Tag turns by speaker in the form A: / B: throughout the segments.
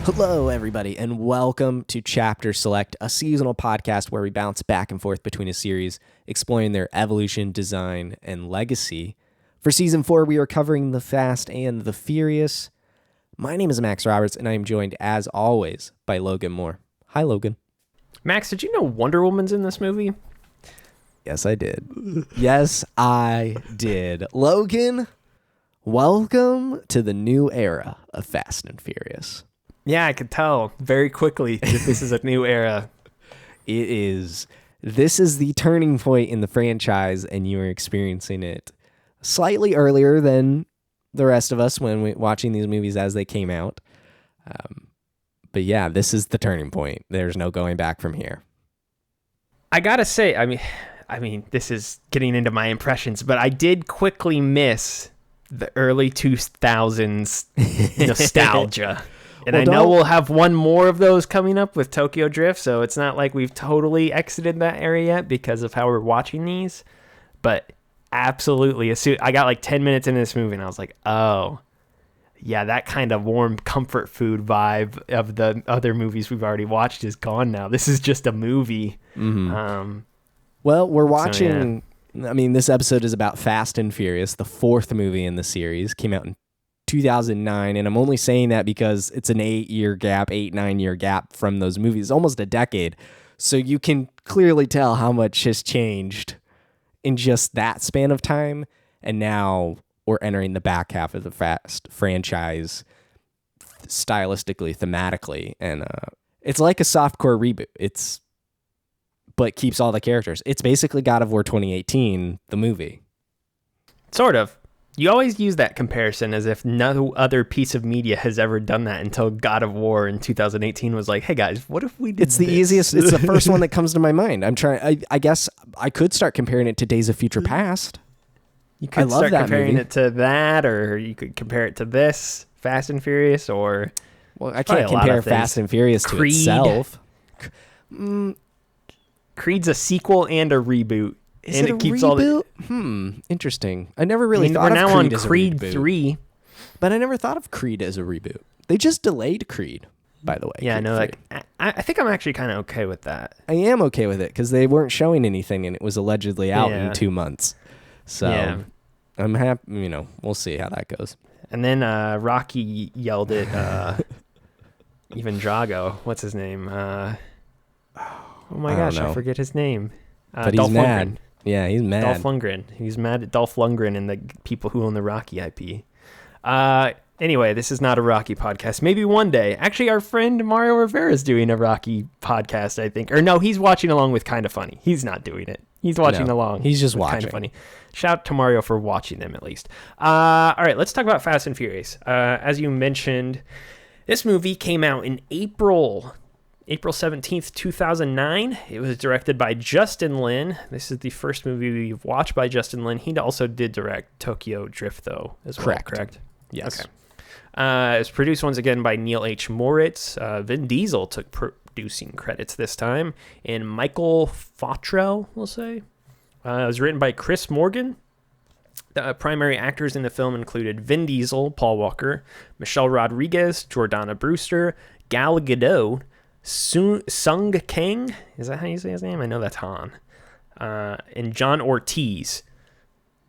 A: Hello, everybody, and welcome to Chapter Select, a seasonal podcast where we bounce back and forth between a series, exploring their evolution, design, and legacy. For Season 4, we are covering The Fast and the Furious. My name is Max Roberts, and I am joined, as always, by Logan Moore. Hi, Logan.
B: Max, did you know Wonder Woman's in this movie?
A: Yes, I did. Yes, I did. Logan, welcome to the new era of Fast and Furious.
B: Yeah, I could tell very quickly that this is a new era.
A: It is. This is the turning point in the franchise, and you are experiencing it slightly earlier than the rest of us when we watching these movies as they came out. But yeah, this is the turning point. There's no going back from here.
B: I gotta say, I mean, this is getting into my impressions, but I did quickly miss the early 2000s nostalgia. And I know we'll have one more of those coming up with Tokyo Drift, so it's not like we've totally exited that area yet because of how we're watching these. But absolutely, I got like 10 minutes into this movie, and I was like, oh, yeah, that kind of warm comfort food vibe of the other movies we've already watched is gone now. This is just a movie.
A: Mm-hmm. Well, we're watching... So, yeah. I mean, this episode is about Fast and Furious, the fourth movie in the series. Came out in 2009, and I'm only saying that because it's an 9-year gap from those movies, almost a decade. So you can clearly tell how much has changed in just that span of time. And now we're entering the back half of the Fast franchise, stylistically, thematically, and it's like a softcore reboot. But keeps all the characters. It's basically God of War 2018, the movie.
B: Sort of. You always use that comparison as if no other piece of media has ever done that until God of War in 2018 was like, hey guys, what if we did
A: It's the easiest. It's the first one that comes to my mind. I guess I could start comparing it to Days of Future Past.
B: You could start comparing it to that, or you could compare it to this, Fast and Furious, or...
A: Well, I can't compare Fast and Furious to itself.
B: Creed's a sequel and a reboot.
A: Is it a reboot? Interesting. I never really thought of Creed as a reboot. We're now on Creed 3. But I never thought of Creed as a reboot. They just delayed Creed, by the way.
B: Yeah, no, like I think I'm actually kind of okay with that.
A: I am okay with it because they weren't showing anything and it was allegedly out in 2 months. So I'm happy, we'll see how that goes.
B: And then Rocky yelled at even Drago. What's his name? Oh my gosh, I forget his name.
A: But
B: Dolph
A: he's mad.
B: Lundgren.
A: Yeah, he's mad.
B: Dolph Lundgren. He's mad at Dolph Lundgren and the people who own the Rocky IP. Anyway, this is not a Rocky podcast. Maybe one day. Actually, our friend Mario Rivera is doing a Rocky podcast, I think. Or no, he's watching along with Kinda Funny. He's not doing it. He's watching along.
A: He's just watching.
B: Kinda Funny. Shout out to Mario for watching them, at least. All right, let's talk about Fast and Furious. As you mentioned, this movie came out in April 17th, 2009. It was directed by Justin Lin. This is the first movie we've watched by Justin Lin. He also did direct Tokyo Drift, though, as well, correct?
A: Yes.
B: Okay. It was produced once again by Neil H. Moritz. Vin Diesel took producing credits this time, and Michael Fottrell, we'll say. It was written by Chris Morgan. The primary actors in the film included Vin Diesel, Paul Walker, Michelle Rodriguez, Jordana Brewster, Gal Gadot, Sung Kang, is that how you say his name? I know that's Han. And John Ortiz.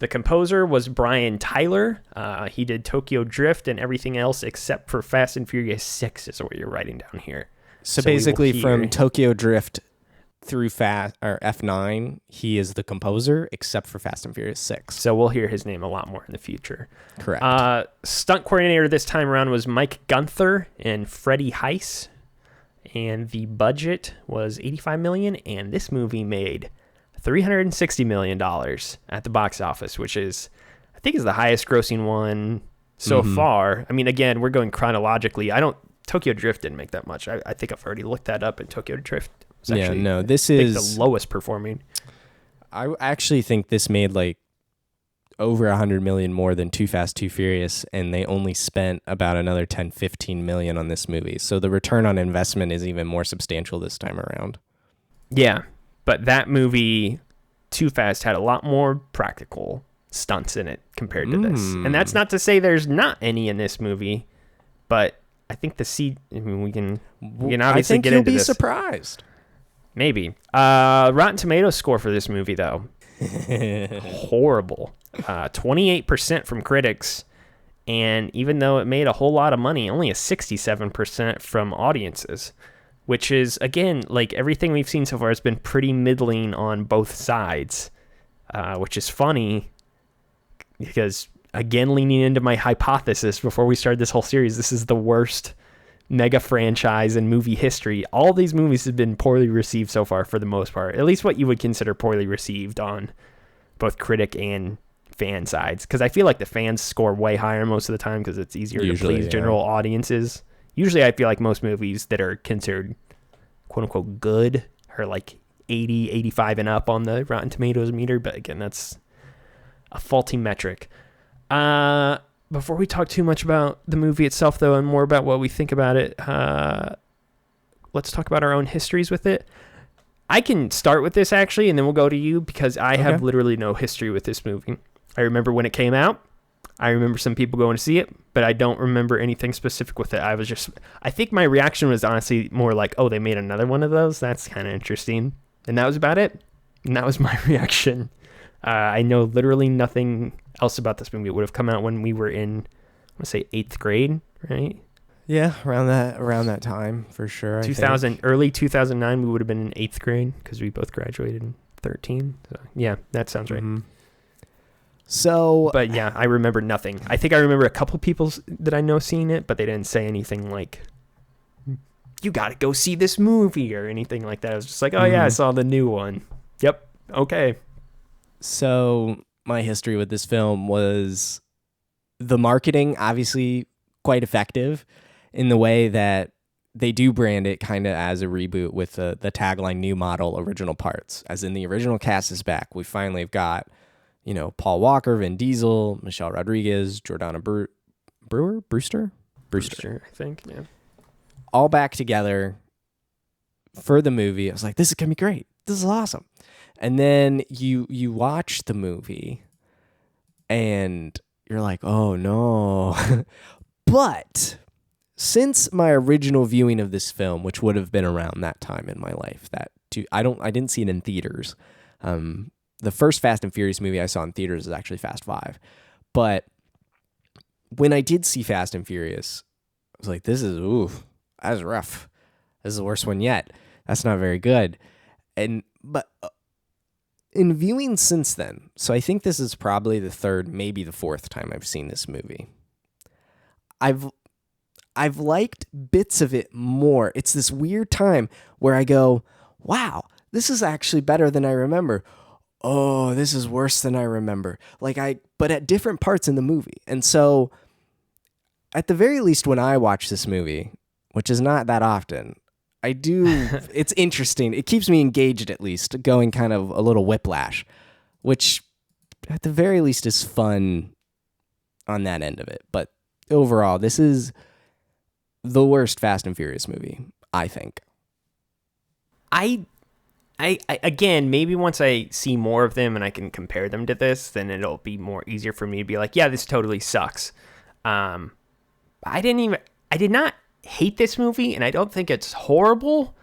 B: The composer was Brian Tyler. He did Tokyo Drift and everything else except for Fast and Furious 6 is what you're writing down here.
A: So basically from Tokyo Drift through F9, he is the composer except for Fast and Furious 6.
B: So we'll hear his name a lot more in the future.
A: Correct.
B: Stunt coordinator this time around was Mike Gunther and Freddie Heiss. And the budget was $85 million, and this movie made $360 million at the box office, which is, I think, is the highest grossing one so far. I mean, again, we're going chronologically. Tokyo Drift didn't make that much. I think I've already looked that up, and Tokyo Drift was actually,
A: this is
B: the lowest performing.
A: I actually think this made like over $100 million more than Too Fast, Too Furious, and they only spent about another $10-15 million on this movie. So the return on investment is even more substantial this time around.
B: Yeah, but that movie, Too Fast, had a lot more practical stunts in it compared to this. And that's not to say there's not any in this movie, but I think I mean, we can obviously
A: I think
B: get
A: you'll
B: into
A: be
B: this.
A: surprised.
B: Maybe. Rotten Tomatoes score for this movie, though, horrible. 28% from critics, and even though it made a whole lot of money, only a 67% from audiences, which is, again, like everything we've seen so far has been pretty middling on both sides, which is funny because, again, leaning into my hypothesis before we started this whole series, this is the worst mega franchise in movie history. All these movies have been poorly received so far for the most part, at least what you would consider poorly received on both critic and fan sides, because I feel like the fans score way higher most of the time because it's easier to please general audiences. Usually I feel like most movies that are considered quote unquote good are like 80, 85 and up on the Rotten Tomatoes meter, but again, that's a faulty metric. Before we talk too much about the movie itself, though, and more about what we think about it, let's talk about our own histories with it. I can start with this, actually, and then we'll go to you, because I have literally no history with this movie. I remember when it came out. I remember some people going to see it, but I don't remember anything specific with it. I think my reaction was honestly more like, oh, they made another one of those? That's kind of interesting. And that was about it. And that was my reaction. I know literally nothing else about this movie. It would have come out when we were in, I want to say 8th grade, right?
A: Yeah, around that time for sure.
B: Early 2009, we would have been in 8th grade because we both graduated in 13. So yeah, that sounds right.
A: Mm-hmm. So,
B: but yeah, I remember nothing. I think I remember a couple people that I know seeing it, but they didn't say anything like, "You got to go see this movie" or anything like that. I was just like, "Oh yeah, I saw the new one." Yep. Okay.
A: So my history with this film was the marketing, obviously quite effective in the way that they do brand it kind of as a reboot with the tagline "New Model, Original Parts." As in, the original cast is back. We finally have got, Paul Walker, Vin Diesel, Michelle Rodriguez, Jordana Brewster,
B: I think, yeah.
A: All back together for the movie. I was like, this is going to be great. This is awesome. And then you watch the movie and you're like, oh no. But since my original viewing of this film, which would have been around that time in my life, I didn't see it in theaters. The first Fast and Furious movie I saw in theaters is actually Fast 5. But when I did see Fast and Furious, I was like, that's rough. This is the worst one yet. That's not very good. But in viewing since then, so I think this is probably the third, maybe the fourth time I've seen this movie. I've liked bits of it more. It's this weird time where I go, wow, this is actually better than I remember. Oh, this is worse than I remember. But at different parts in the movie. And so at the very least, when I watch this movie, which is not that often, it's interesting. It keeps me engaged, at least, going kind of a little whiplash, which at the very least is fun on that end of it. But overall, this is the worst Fast and Furious movie, I think.
B: I again, maybe once I see more of them and I can compare them to this, then it'll be more easier for me to be like, yeah, this totally sucks. I did not hate this movie, and I don't think it's horrible,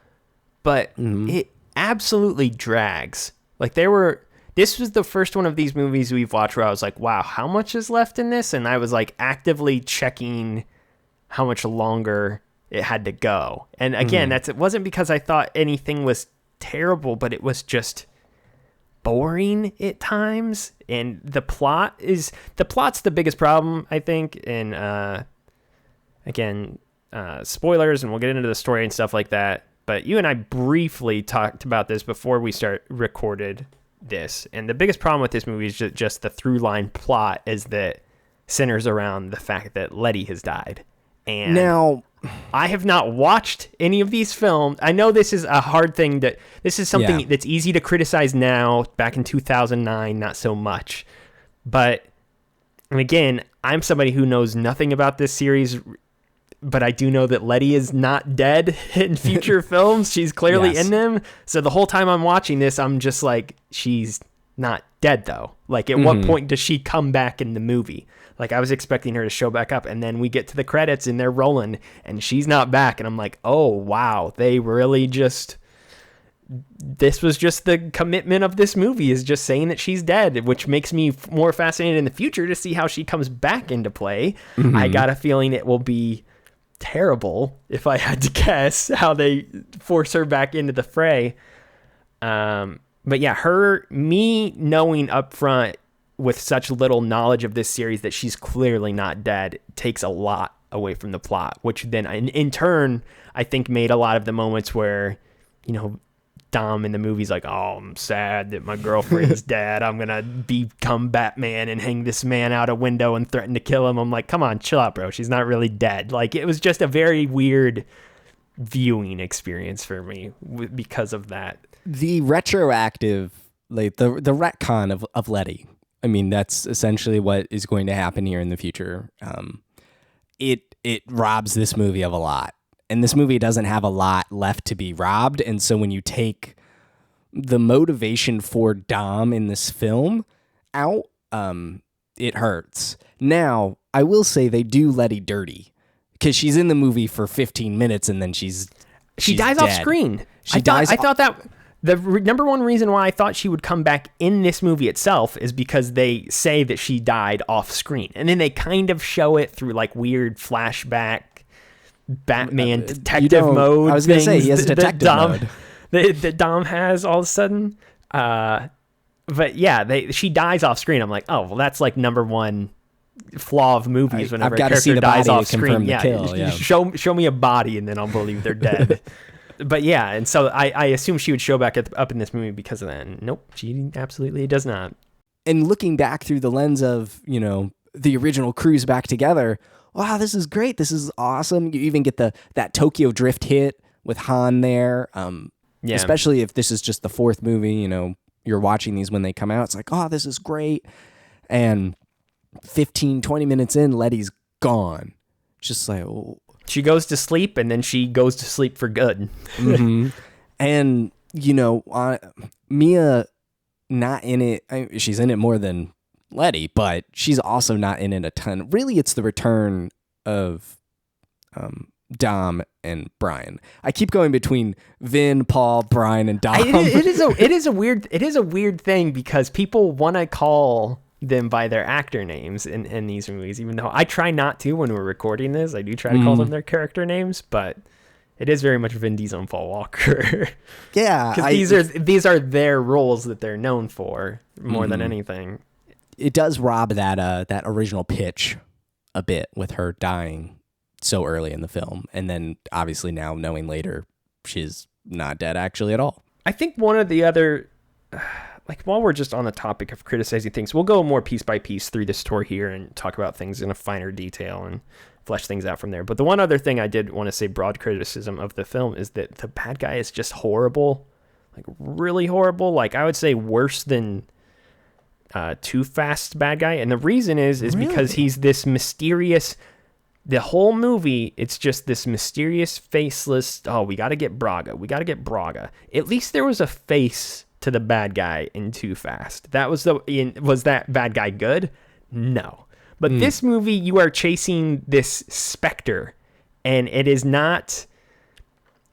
B: but it absolutely drags. This was the first one of these movies we've watched where I was like, wow, how much is left in this? And I was like actively checking how much longer it had to go. And again, it wasn't because I thought anything was terrible, but it was just boring at times. And the plot's the biggest problem, I think. And again, spoilers, and we'll get into the story and stuff like that. But you and I briefly talked about this before we recorded this. And the biggest problem with this movie is just the through line plot is that centers around the fact that Letty has died. And now, I have not watched any of these films. I know this is a hard thing this is something that's easy to criticize now. Back in 2009, not so much. But, and again, I'm somebody who knows nothing about this series, but I do know that Letty is not dead in future films. She's clearly in them. So the whole time I'm watching this, I'm just like, she's not dead though? Like at what point does she come back in the movie? Like I was expecting her to show back up, and then we get to the credits and they're rolling and she's not back. And I'm like, oh wow, they really just, this was just the commitment of this movie, is just saying that she's dead, which makes me more fascinated in the future to see how she comes back into play. I got a feeling it will be terrible, if I had to guess, how they force her back into the fray. But yeah, me knowing up front with such little knowledge of this series that she's clearly not dead takes a lot away from the plot, which then in turn, I think made a lot of the moments where, you know, Dom in the movie's like, oh, I'm sad that my girlfriend's dead. I'm going to become Batman and hang this man out a window and threaten to kill him. I'm like, come on, chill out, bro. She's not really dead. Like, it was just a very weird viewing experience for me because of that. The
A: retroactive, like the retcon of Letty. I mean, that's essentially what is going to happen here in the future. It robs this movie of a lot. And this movie doesn't have a lot left to be robbed. And so when you take the motivation for Dom in this film out, it hurts. Now, I will say they do Letty dirty, because she's in the movie for 15 minutes and then she
B: dies
A: dead.
B: Off screen. I thought that the number one reason why I thought she would come back in this movie itself is because they say that she died off screen. And then they kind of show it through like weird flashback Batman detective mode.
A: I was going to say, he has detective mode.
B: That Dom has all of a sudden. But yeah, she dies off screen. I'm like, oh, well, that's like number one flaw of movies. Whenever a character dies off screen, show me a body and then I'll believe they're dead. But yeah, and so I assume she would show back up in this movie because of that. And nope, she absolutely does not.
A: And looking back through the lens of, you know, the original crew's back together, wow, this is great. This is awesome. You even get that Tokyo Drift hit with Han there. Especially if this is just the fourth movie, you know, you're watching these when they come out. It's like, oh, this is great. And 15, 20 minutes in, Letty's gone. Just like, oh.
B: She goes to sleep and then she goes to sleep for good.
A: And, you know, Mia, not in it. She's in it more than Letty, but she's also not in it a ton. Really, it's the return of Dom and Brian. I keep going between Vin, Paul, Brian, and Dom.
B: It is a weird thing because people want to call them by their actor names in these movies, even though I try not to when we're recording this. I do try to call them their character names, but it is very much Vin Diesel and Paul Walker.
A: Yeah,
B: because these are their roles that they're known for more than anything.
A: It does rob that original pitch a bit with her dying so early in the film. And then obviously now knowing later she's not dead actually at all.
B: I think one of the other, like while we're just on the topic of criticizing things, we'll go more piece by piece through this story here and talk about things in a finer detail and flesh things out from there. But the one other thing I did want to say, broad criticism of the film, is that the bad guy is just horrible, like really horrible. Like I would say worse than Too Fast's bad guy. And the reason is really? Because he's this mysterious, the whole movie, it's just this mysterious, faceless, oh, we got to get Braga. At least there was a face to the bad guy in Too Fast. Was that bad guy good? No. But this movie, you are chasing this specter, and it is not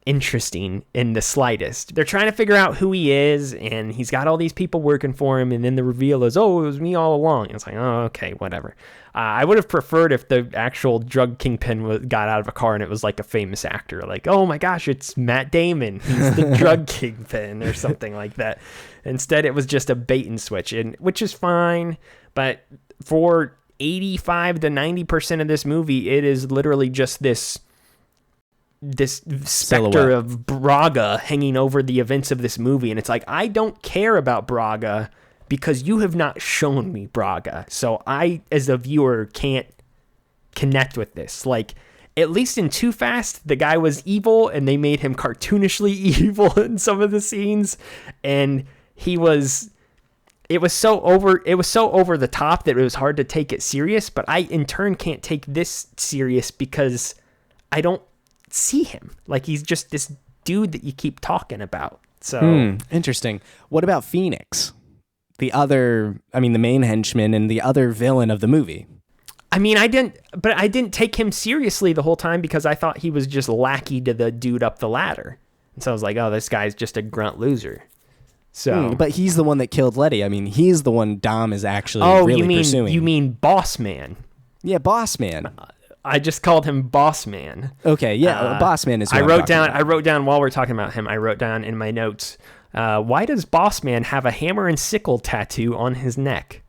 B: interesting in the slightest. They're trying to figure out who he is, and he's got all these people working for him, and then the reveal is, oh, it was me all along. And it's like, oh, okay, whatever. I would have preferred if the actual drug kingpin got out of a car and it was like a famous actor, like, oh my gosh, it's Matt Damon, he's the drug kingpin or something like that. Instead, it was just a bait and switch, which is fine, but for 85 to 90% of this movie, it is literally just this specter
A: silhouette
B: of Braga hanging over the events of this movie. And it's like, I don't care about Braga because you have not shown me Braga. So I, as a viewer, can't connect with this. Like, at least in Too Fast, the guy was evil and they made him cartoonishly evil in some of the scenes. And it was so over the top that it was hard to take it serious. But I, in turn, can't take this serious because I don't see him. Like, he's just this dude that you keep talking about. So
A: interesting. What about Phoenix? the main henchman and the other villain of the movie.
B: I mean, I didn't take him seriously the whole time because I thought he was just lackey to the dude up the ladder. And so I was like, oh, this guy's just a grunt loser. So,
A: but he's the one that killed Letty. I mean, he's the one Dom is actually really pursuing.
B: You mean Boss Man?
A: Yeah, Boss Man.
B: I just called him Boss Man.
A: Okay, yeah, Boss Man is.
B: I wrote down while we're talking about him. I wrote down in my notes. Why does Boss Man have a hammer and sickle tattoo on his neck?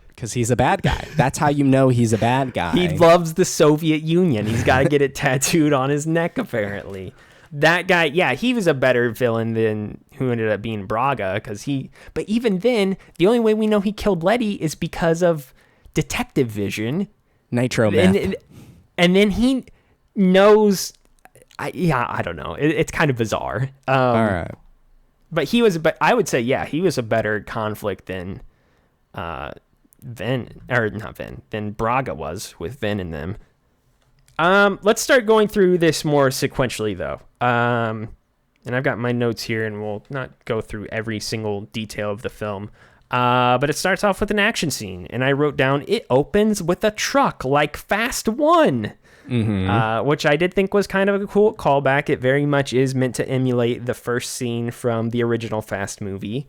A: Because he's a bad guy. That's how you know he's a bad guy.
B: He loves the Soviet Union. He's got to get it tattooed on his neck, apparently. That guy, yeah, he was a better villain than who ended up being Braga. But even then, the only way we know he killed Letty is because of detective vision.
A: Nitro meth.
B: And then he knows, I don't know. It's kind of bizarre.
A: All right.
B: But I would say, yeah, he was a better conflict than than Braga was with Vin and them. Let's start going through this more sequentially, though. And I've got my notes here, and we'll not go through every single detail of the film. But it starts off with an action scene, and I wrote down, it opens with a truck like Fast 1, which I did think was kind of a cool callback. It very much is meant to emulate the first scene from the original Fast movie.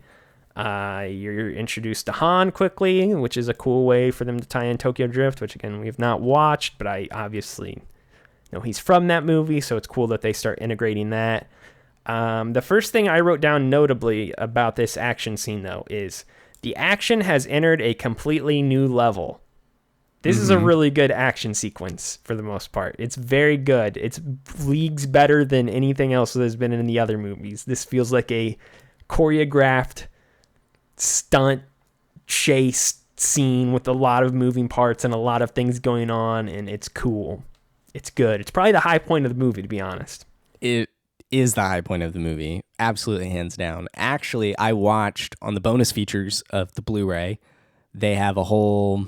B: You're introduced to Han quickly, which is a cool way for them to tie in Tokyo Drift, which again we have not watched, but I obviously know he's from that movie, so it's cool that they start integrating that. The first thing I wrote down notably about this action scene, though, is the action has entered a completely new level. This is a really good action sequence for the most part. It's very good. It's leagues better than anything else that has been in the other movies. This feels like a choreographed stunt chase scene with a lot of moving parts and a lot of things going on, and it's cool. It's good. It's probably the high point of the movie, to be honest.
A: It is the high point of the movie. Absolutely, hands down. Actually, I watched on the bonus features of the Blu-ray, they have a whole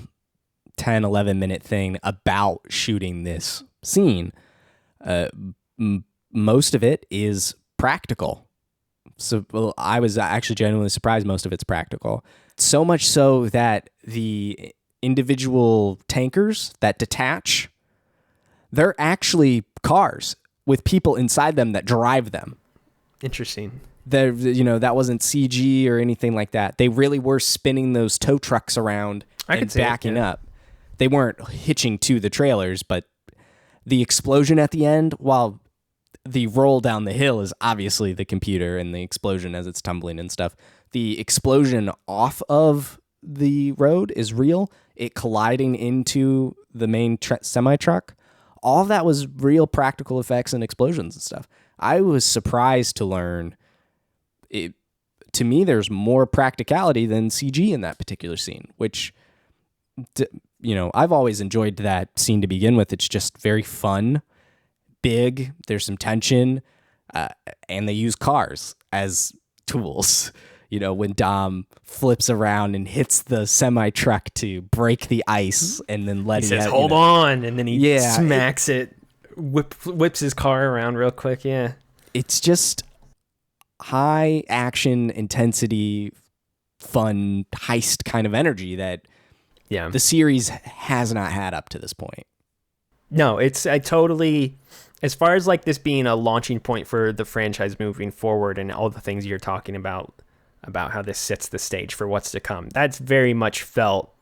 A: 10, 11-minute thing about shooting this scene. Most of it is practical. So I was actually genuinely surprised most of it's practical. So much so that the individual tankers that detach, they're actually cars with people inside them that drive them.
B: Interesting.
A: That wasn't CG or anything like that. They really were spinning those tow trucks around and backing up. They weren't hitching to the trailers, but the explosion at the end, while the roll down the hill is obviously the computer and the explosion as it's tumbling and stuff, the explosion off of the road is real. It colliding into the main semi-truck, all of that was real practical effects and explosions and stuff. I was surprised to learn to me, there's more practicality than CG in that particular scene, which, I've always enjoyed that scene to begin with. It's just very fun, big, there's some tension, and they use cars as tools. When Dom flips around and hits the semi-truck to break the ice, and then Letty
B: says, hold on, and then he smacks it, whips his car around real quick, yeah.
A: It's just high action, intensity, fun, heist kind of energy that the series has not had up to this point.
B: No, I totally... As far as like this being a launching point for the franchise moving forward and all the things you're talking about how this sets the stage for what's to come, that's very much felt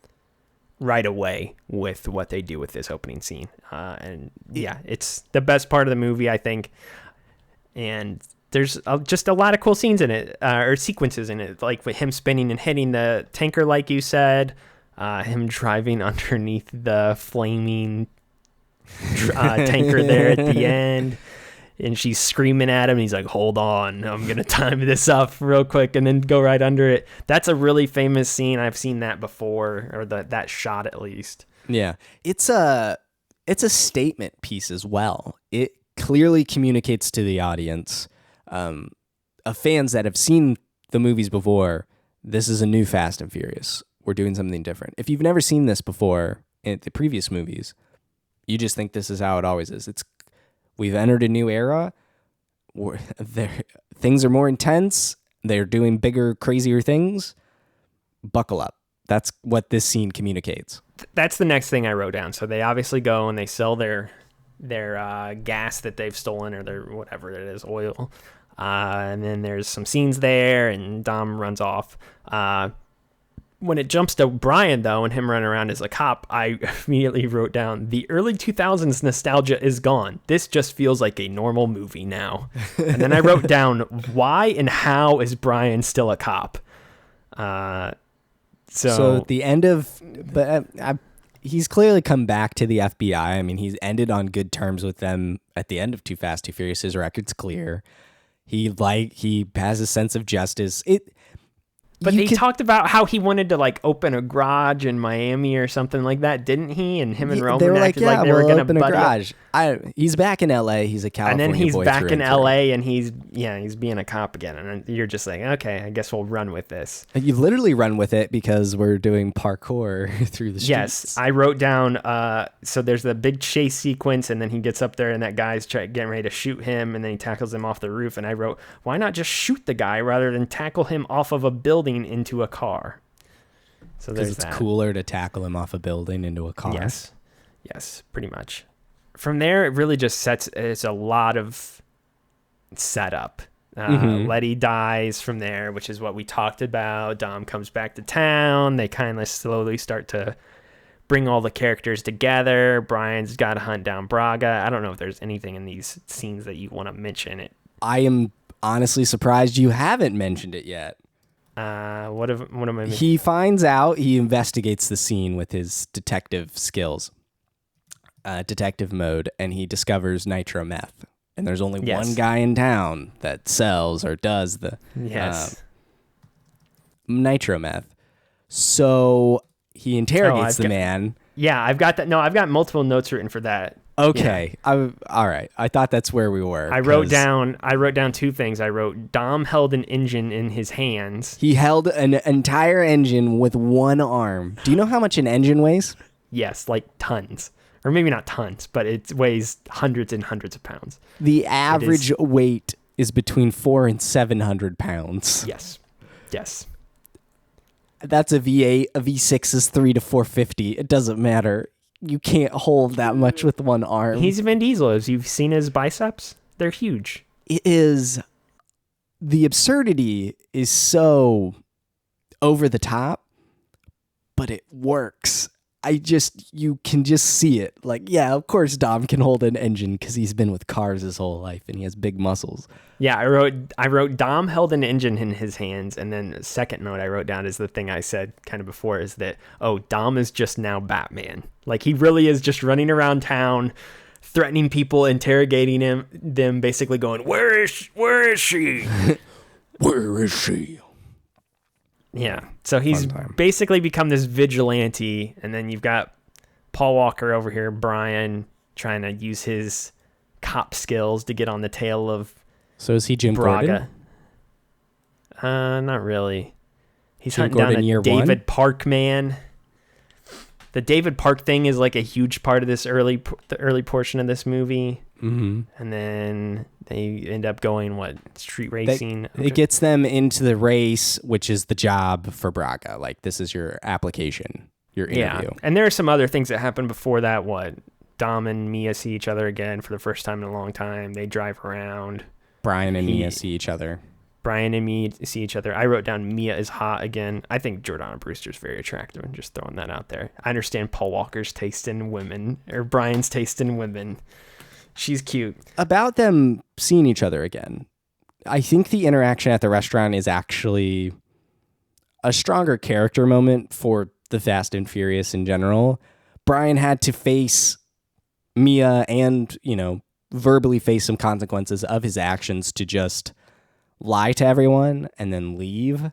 B: right away with what they do with this opening scene. It's the best part of the movie, I think. And there's just a lot of cool scenes in it, or sequences in it, like with him spinning and hitting the tanker, like you said, him driving underneath the flaming tanker there at the end, and she's screaming at him, and he's like, hold on, I'm gonna time this up real quick and then go right under it. That's a really famous scene. I've seen that before, or that shot at least.
A: Yeah, it's a statement piece as well. It clearly communicates to the audience, of fans that have seen the movies before, this is a new Fast and Furious. We're doing something different. If you've never seen this before in the previous movies, you just think this is how it always is. We've entered a new era. Things are more intense. They're doing bigger, crazier things. buckle up. That's what this scene communicates.
B: That's the next thing I wrote down. So they obviously go and they sell their gas that they've stolen, or their whatever it is, oil. And then there's some scenes there, and Dom runs off. When it jumps to Brian, though, and him running around as a cop, I immediately wrote down, the early 2000s nostalgia is gone. This just feels like a normal movie now. And then I wrote down, why and how is Brian still a cop?
A: So at the end of... he's clearly come back to the FBI. I mean, he's ended on good terms with them at the end of Too Fast, Too Furious. His record's clear. He has a sense of justice.
B: But he talked about how he wanted to open a garage in Miami or something like that, didn't he? And him and Roman acted like they were going to
A: open a garage. He's back in LA. He's a California boy.
B: And then he's back in LA and he's being a cop again. And you're just like, okay, I guess we'll run with this.
A: You literally run with it because we're doing parkour through the streets.
B: Yes, I wrote down, so there's the big chase sequence, and then he gets up there and that guy's getting ready to shoot him, and then he tackles him off the roof. And I wrote, why not just shoot the guy rather than tackle him off of a building into a car? So there's that.
A: It's cooler to tackle him off a building into a car.
B: Yes, pretty much. From there, it really just it's a lot of setup. Letty dies from there, which is what we talked about. Dom comes back to town. They kind of slowly start to bring all the characters together. Brian's got to hunt down Braga. I don't know if there's anything in these scenes that you want to mention.
A: I am honestly surprised you haven't mentioned it yet.
B: What am I missing?
A: He finds out, he investigates the scene with his detective skills, detective mode, and he discovers nitro meth. And there's only one guy in town that sells or does the nitro meth. So he interrogates the man.
B: Yeah, I've got that. No, I've got multiple notes written for that.
A: Okay. Yeah. All right. I thought that's where we were.
B: I wrote down two things. I wrote Dom held an engine in his hands.
A: He held an entire engine with one arm. Do you know how much an engine weighs?
B: Yes, like tons. Or maybe not tons, but it weighs hundreds and hundreds of pounds.
A: The average weight is between 400 and 700 pounds.
B: Yes.
A: That's a V8. A V6 is 3 to 450. It doesn't matter. You can't hold that much with one arm.
B: He's Vin Diesel. Have you seen his biceps? They're huge.
A: It is. The absurdity is so over the top, but it works. You can just see it. Like, yeah, of course Dom can hold an engine because he's been with cars his whole life and he has big muscles.
B: Yeah, I wrote Dom held an engine in his hands, and then the second note I wrote down is the thing I said kind of before, is that, Dom is just now Batman. Like, he really is just running around town, threatening people, interrogating them basically going, where is she? Where is she? Yeah, so he's basically become this vigilante, and then you've got Paul Walker over here, Brian, trying to use his cop skills to get on the tail of
A: So is he Jim
B: Braga.
A: Gordon?
B: Not really. He's
A: Jim
B: hunting
A: Gordon
B: down a David Park man. The David Park thing is like a huge part of the early portion of this movie.
A: Mm-hmm.
B: And then they end up going, street racing?
A: It gets them into the race, which is the job for Braga. Like, this is your application, your interview.
B: Yeah, and there are some other things that happen before that. Dom and Mia see each other again for the first time in a long time. They drive around.
A: Brian and Mia see each other. I wrote down Mia is hot again. I think Jordana Brewster's very attractive. I'm just throwing that out there. I understand Paul Walker's taste in women, or Brian's taste in women. She's cute. About them seeing each other again, I think the interaction at the restaurant is actually a stronger character moment for the Fast and Furious in general. Brian had to face Mia and, verbally face some consequences of his actions to just lie to everyone and then leave.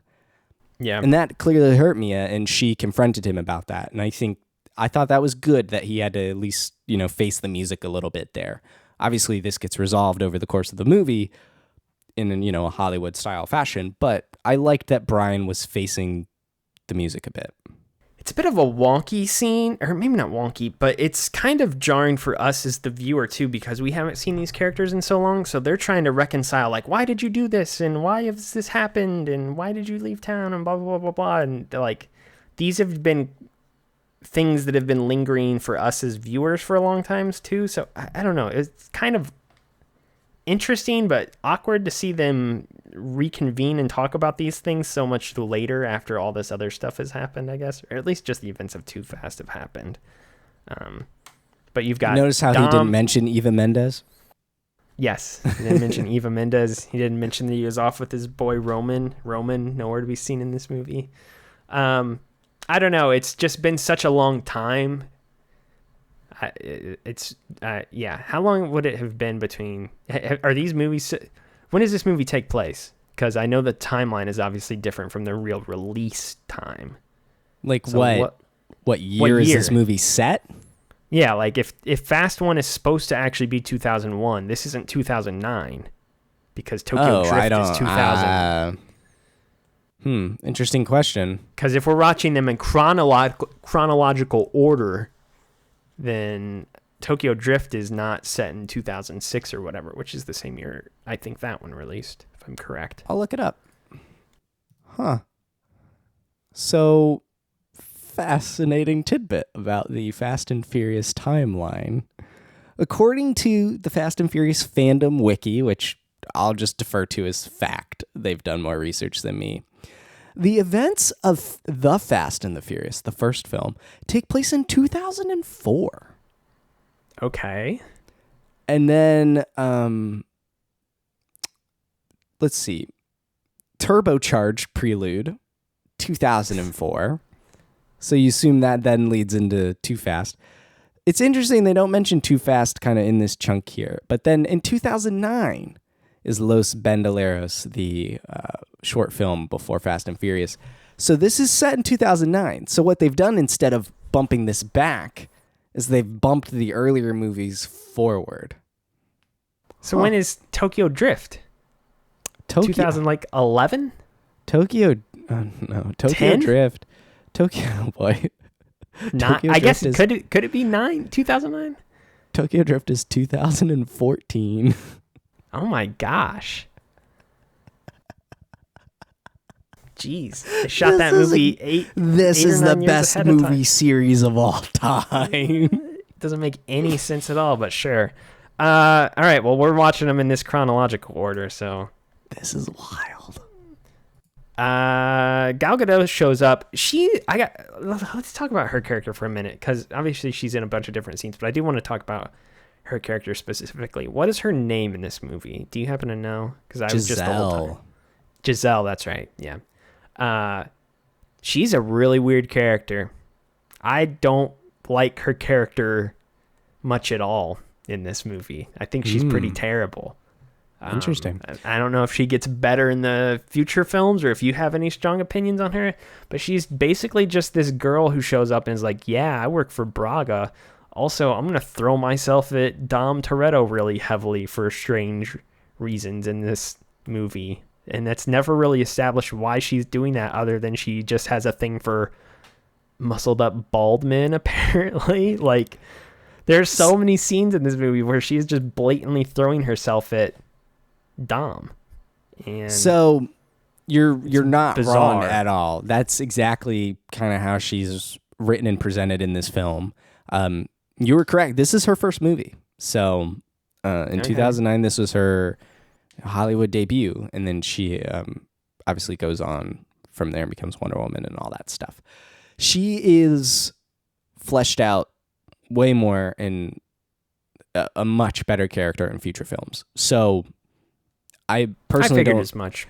B: Yeah.
A: And that clearly hurt Mia, and she confronted him about that. And I thought that was good that he had to at least, face the music a little bit there. Obviously, this gets resolved over the course of the movie in, a Hollywood-style fashion, but I liked that Brian was facing the music a bit.
B: it's a bit of a wonky scene, or maybe not wonky, but it's kind of jarring for us as the viewer too, because we haven't seen these characters in so long. So they're trying to reconcile, like, why did you do this, and why has this happened, and why did you leave town, and blah blah blah blah blah. And like, these have been things that have been lingering for us as viewers for a long time too. So I don't know. It's kind of interesting, but awkward to see them reconvene and talk about these things so much later after all this other stuff has happened, I guess, or at least just the events of Too Fast have happened. But you've got
A: notice how
B: Dom.
A: he didn't mention Eva Mendes.
B: Yes, he didn't mention Eva Mendes. He didn't mention that he was off with his boy Roman. Nowhere to be seen in this movie. I don't know. It's just been such a long time. How long would it have been between? Are these movies? When does this movie take place? Because I know the timeline is obviously different from the real release time.
A: Like, so what year is this movie set?
B: Yeah, like if Fast 1 is supposed to actually be 2001, this isn't 2009 because Tokyo Drift is 2000.
A: Interesting question.
B: Because if we're watching them in chronological order, then Tokyo Drift is not set in 2006 or whatever, which is the same year I think that one released, if I'm correct.
A: I'll look it up. Huh. So, fascinating tidbit about the Fast and Furious timeline. According to the Fast and Furious fandom wiki, which I'll just defer to as fact, they've done more research than me. The events of The Fast and the Furious, the first film, take place in 2004.
B: Okay.
A: And then, let's see. Turbocharged Prelude, 2004. So you assume that then leads into Too Fast. It's interesting they don't mention Too Fast kind of in this chunk here. But then in 2009 is Los Bandoleros, the short film before Fast and Furious. So this is set in 2009. So what they've done instead of bumping this back is they've bumped the earlier movies forward.
B: So when is Tokyo Drift? 2011?
A: Tokyo
B: 10?
A: Drift. Tokyo, boy.
B: Tokyo I guess could it be 2009?
A: Tokyo Drift is 2014.
B: Oh my gosh. Jeez. They shot that movie
A: This is the best movie series of all time.
B: It doesn't make any sense at all, but sure. All right, well, we're watching them in this chronological order, so.
A: This is wild.
B: Gal Gadot shows up. Let's talk about her character for a minute, because obviously she's in a bunch of different scenes, but I do want to talk about her character specifically. What is her name in this movie? Do you happen to know? Because I was just the whole time. Giselle, that's right. Yeah. She's a really weird character. I don't like her character much at all in this movie. I think she's pretty terrible.
A: Interesting.
B: I don't know if she gets better in the future films or if you have any strong opinions on her, but she's basically just this girl who shows up and is like, yeah, I work for Braga. Also, I'm going to throw myself at Dom Toretto really heavily for strange reasons in this movie. And that's never really established why she's doing that other than she just has a thing for muscled up bald men, apparently. Like, there's so many scenes in this movie where she's just blatantly throwing herself at Dom. And
A: so you're not
B: bizarre.
A: Wrong at all. That's exactly kind of how she's written and presented in this film. You were correct. This is her first movie. So in 2009, this was her Hollywood debut, and then she obviously goes on from there and becomes Wonder Woman and all that stuff. She is fleshed out way more in a much better character in future films. So I personally
B: figured
A: don't,
B: as much.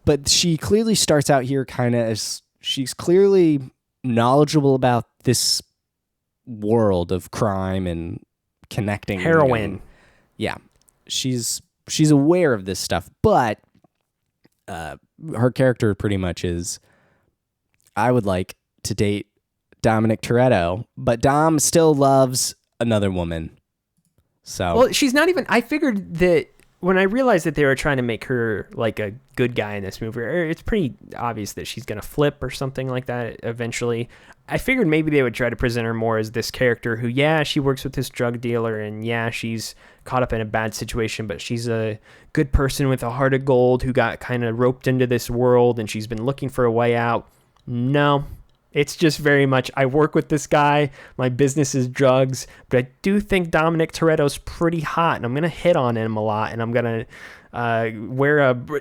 A: But she clearly starts out here kind of as she's clearly knowledgeable about this world of crime and connecting
B: heroin.
A: Yeah, she's aware of this stuff, but her character pretty much is, I would like to date Dominic Toretto, but Dom still loves another woman. So
B: well, she's not even. I figured that when I realized that they were trying to make her like a good guy in this movie, it's pretty obvious that she's going to flip or something like that eventually. I figured maybe they would try to present her more as this character who, yeah, she works with this drug dealer and yeah, she's caught up in a bad situation, but she's a good person with a heart of gold who got kind of roped into this world and she's been looking for a way out. No, it's just very much, I work with this guy, my business is drugs, but I do think Dominic Toretto's pretty hot and I'm going to hit on him a lot and I'm going to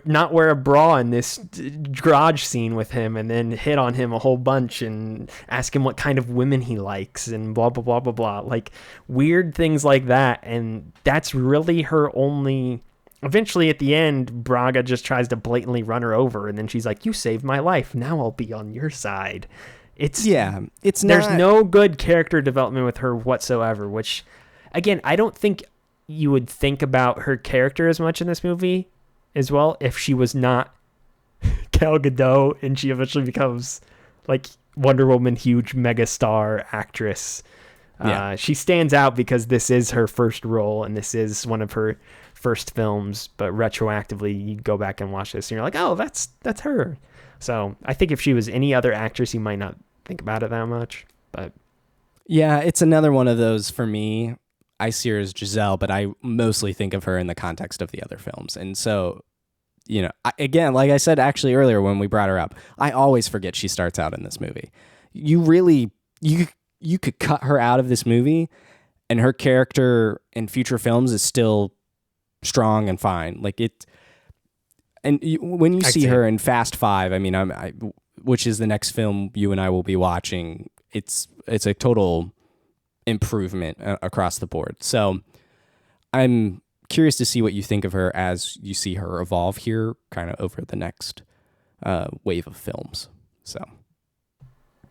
B: not wear a bra in this garage scene with him and then hit on him a whole bunch and ask him what kind of women he likes and blah, blah, blah, blah, blah. Like weird things like that. And that's really her only... Eventually, at the end, Braga just tries to blatantly run her over, and then she's like, "You saved my life. Now I'll be on your side." There's no good character development with her whatsoever. Which, again, I don't think you would think about her character as much in this movie, as well, if she was not Gal Gadot and she eventually becomes like Wonder Woman, huge megastar actress. Yeah. She stands out because this is her first role, and this is one of her first films, but retroactively you go back and watch this and you're like, oh, that's her. So I think if she was any other actress, you might not think about it that much. But
A: yeah, it's another one of those for me. I see her as Giselle, but I mostly think of her in the context of the other films. And so, you know, again, like I said actually earlier when we brought her up, I always forget she starts out in this movie. You could cut her out of this movie and her character in future films is still strong and fine. Like it, and when you see her in Fast Five, I mean, which is the next film you and I will be watching, it's a total improvement across the board. So I'm curious to see what you think of her as you see her evolve here kind of over the next wave of films. So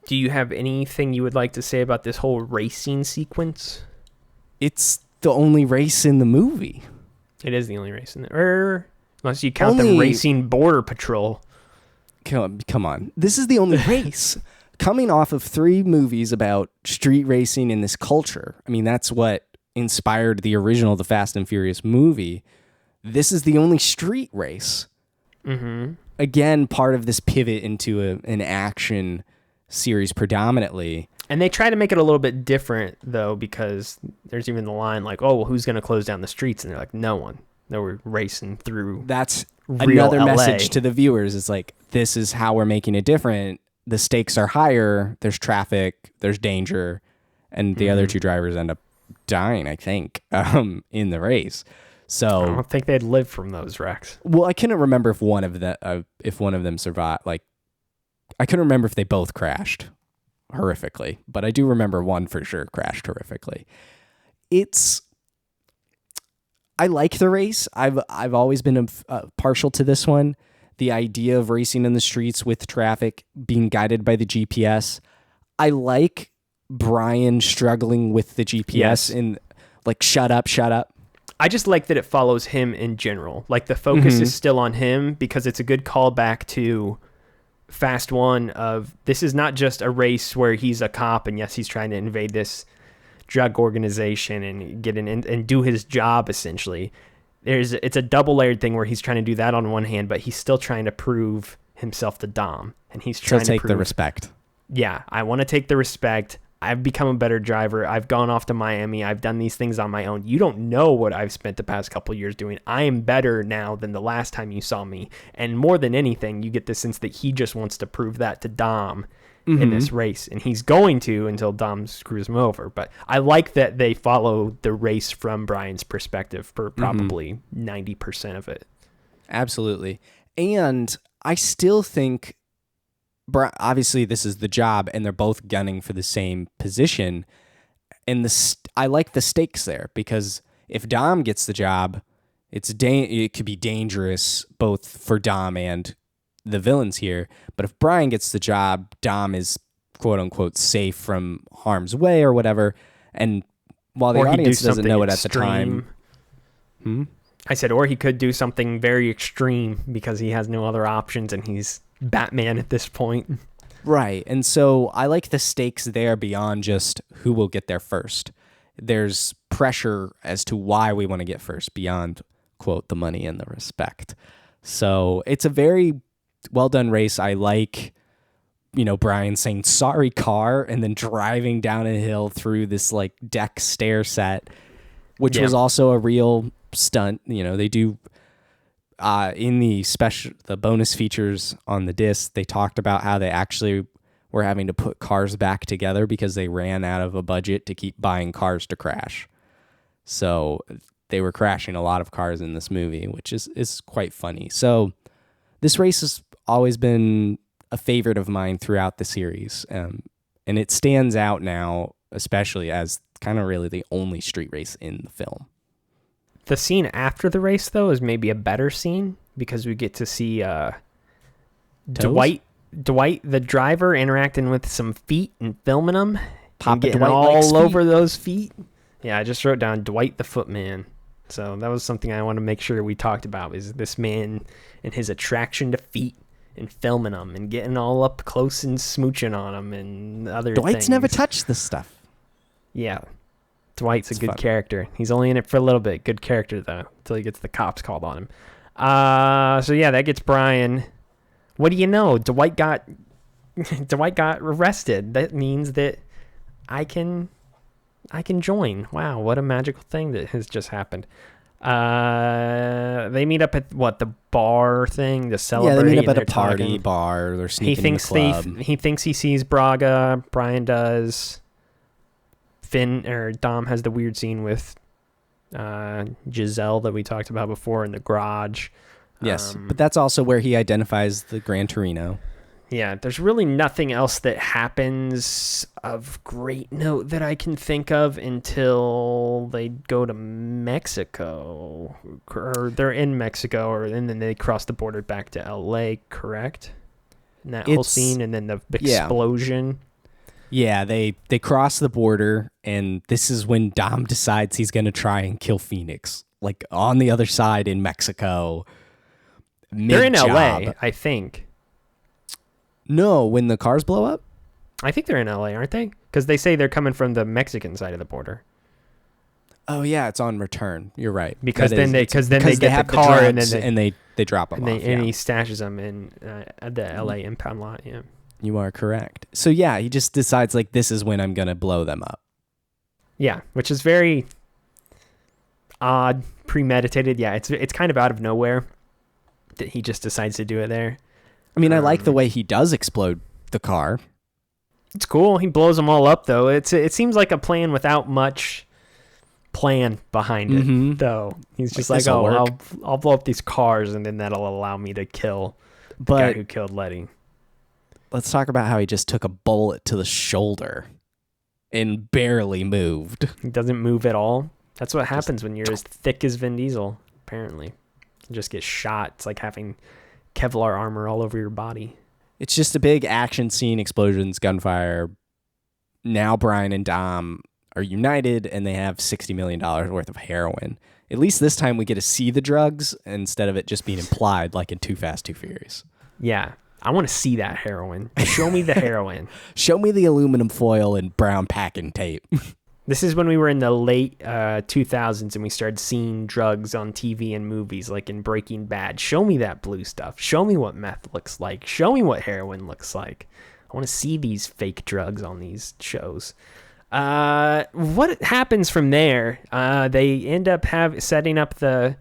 B: do you have anything you would like to say about this whole racing sequence?
A: It's the only race in the movie.
B: It is the only race in there, unless you count the racing border patrol.
A: Come on. This is the only race. Coming off of 3 movies about street racing in this culture, I mean, that's what inspired the original The Fast and Furious movie. This is the only street race. Mm-hmm. Again, part of this pivot into an action series predominantly.
B: And they try to make it a little bit different, though, because there's even the line like, oh, well, who's going to close down the streets? And they're like, no one. They were racing through.
A: That's another LA. Message to the viewers. It's like, this is how we're making it different. The stakes are higher. There's traffic. There's danger. And the other 2 drivers end up dying, I think, in the race. So
B: I don't think they'd live from those wrecks.
A: Well, I couldn't remember if one of them survived. Like, I couldn't remember if they both crashed horrifically, but I do remember one for sure crashed horrifically. I like the race. I've always been partial to this one. The idea of racing in the streets with traffic being guided by the GPS. I like Brian struggling with the GPS and like, shut up.
B: I just like that it follows him in general. Like the focus is still on him because it's a good callback to Fast 1 of this is not just a race where he's a cop and yes, he's trying to invade this drug organization and get in and do his job essentially. It's a double layered thing where he's trying to do that on one hand, but he's still trying to prove himself to Dom and he's trying to
A: take the respect.
B: Yeah, I want to take the respect. I've become a better driver. I've gone off to Miami. I've done these things on my own. You don't know what I've spent the past couple of years doing. I am better now than the last time you saw me. And more than anything, you get the sense that he just wants to prove that to Dom in this race. And he's going to until Dom screws him over. But I like that they follow the race from Brian's perspective for probably 90% of it.
A: Absolutely. And I still think... obviously this is the job and they're both gunning for the same position, and I like the stakes there because if Dom gets the job, it could be dangerous both for Dom and the villains here, but if Brian gets the job, Dom is quote unquote safe from harm's way or whatever, and while the audience doesn't know it at the time.
B: I said, or he could do something very extreme because he has no other options and he's Batman at this point.
A: Right. And so I like the stakes there beyond just who will get there first. There's pressure as to why we want to get first beyond quote, the money and the respect. So it's a very well done race. I like, Brian saying, sorry, car, and then driving down a hill through this like deck stair set, which was also a real stunt. They do in the bonus features on the disc, they talked about how they actually were having to put cars back together because they ran out of a budget to keep buying cars to crash. So they were crashing a lot of cars in this movie, which is quite funny. So this race has always been a favorite of mine throughout the series. And it stands out now, especially as kind of really the only street race in the film.
B: The scene after the race, though, is maybe a better scene because we get to see Dwight, the driver, interacting with some feet and filming them. And getting all over those feet. Yeah, I just wrote down Dwight the Footman. So that was something I want to make sure we talked about, is this man and his attraction to feet and filming them and getting all up close and smooching on them and other things.
A: Dwight's never touched this stuff.
B: Yeah. Dwight's a good character. He's only in it for a little bit. Good character, though, until he gets the cops called on him. So, yeah, that gets Brian. What do you know? Dwight got arrested. That means that I can join. Wow, what a magical thing that has just happened. They meet up at the bar thing to celebrate.
A: Yeah, they meet up at a party bar. They're sneaking in the club.
B: He thinks he sees Braga. Brian does. Dom has the weird scene with Giselle that we talked about before in the garage.
A: Yes, but that's also where he identifies the Gran Torino.
B: Yeah, there's really nothing else that happens of great note that I can think of until they go to Mexico. Or they're in Mexico, and then they cross the border back to L.A., correct? And that whole scene, and then the explosion.
A: Yeah, they cross the border, and this is when Dom decides he's going to try and kill Phoenix, like on the other side in Mexico.
B: They're in L.A., I think.
A: No, when the cars blow up?
B: I think they're in L.A., aren't they? Because they say they're coming from the Mexican side of the border.
A: Oh, yeah, it's on return. You're right.
B: Because then they get the car, and then
A: they drop them off.
B: And he stashes them in at the L.A. impound lot, yeah.
A: You are correct. So, yeah, he just decides, like, this is when I'm going to blow them up.
B: Yeah, which is very odd, premeditated. Yeah, it's kind of out of nowhere that he just decides to do it there.
A: I mean, I like the way he does explode the car.
B: It's cool. He blows them all up, though. It seems like a plan without much plan behind it, though. He's just like, I'll blow up these cars, and then that'll allow me to kill the guy who killed Letty.
A: Let's talk about how he just took a bullet to the shoulder and barely moved.
B: He doesn't move at all. That's what happens when you're as thick as Vin Diesel, apparently. You just get shot. It's like having Kevlar armor all over your body.
A: It's just a big action scene, explosions, gunfire. Now Brian and Dom are united, and they have $60 million worth of heroin. At least this time we get to see the drugs instead of it just being implied like in Too Fast, Too Furious.
B: Yeah. I want to see that heroin. Show me the heroin.
A: Show me the aluminum foil and brown packing tape.
B: This is when we were in the late 2000s and we started seeing drugs on TV and movies, like in Breaking Bad. Show me that blue stuff. Show me what meth looks like. Show me what heroin looks like. I want to see these fake drugs on these shows. What happens from there? They end up setting up the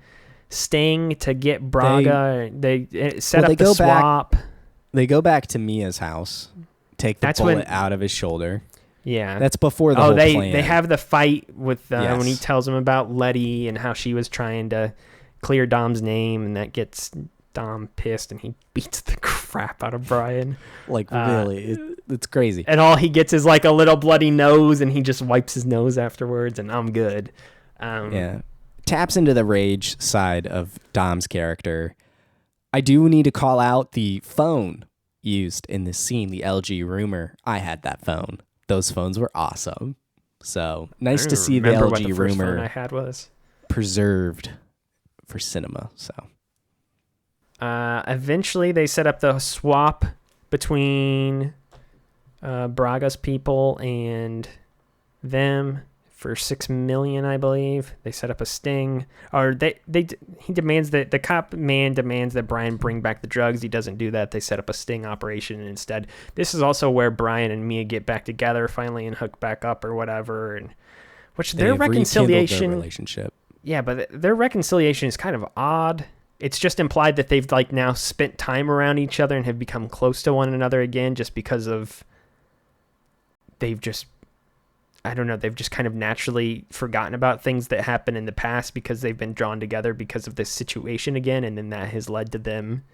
B: sting to get Braga. They set up the swap.
A: They go back to Mia's house, take the bullet out of his shoulder.
B: Yeah.
A: That's before the whole plan.
B: They have the fight with when he tells him about Letty and how she was trying to clear Dom's name, and that gets Dom pissed, and he beats the crap out of Brian.
A: Like, really, it's crazy.
B: And all he gets is like a little bloody nose, and he just wipes his nose afterwards, and I'm good.
A: Yeah. Taps into the rage side of Dom's character. I do need to call out the phone used in this scene, the LG Rumor. I had that phone. Those phones were awesome. So nice to see the LG Rumor
B: I had was
A: preserved for cinema. So
B: eventually they set up the swap between Braga's people and them. for $6 million, I believe. They set up a sting, or he demands that the cop man demands that Brian bring back the drugs. He doesn't do that. They set up a sting operation instead. This is also where Brian and Mia get back together finally and hook back up or whatever, and which their reconciliation
A: their relationship.
B: Yeah, but their reconciliation is kind of odd. It's just implied that they've like now spent time around each other and have become close to one another again, just because of they've just kind of naturally forgotten about things that happened in the past because they've been drawn together because of this situation again, and then that has led to them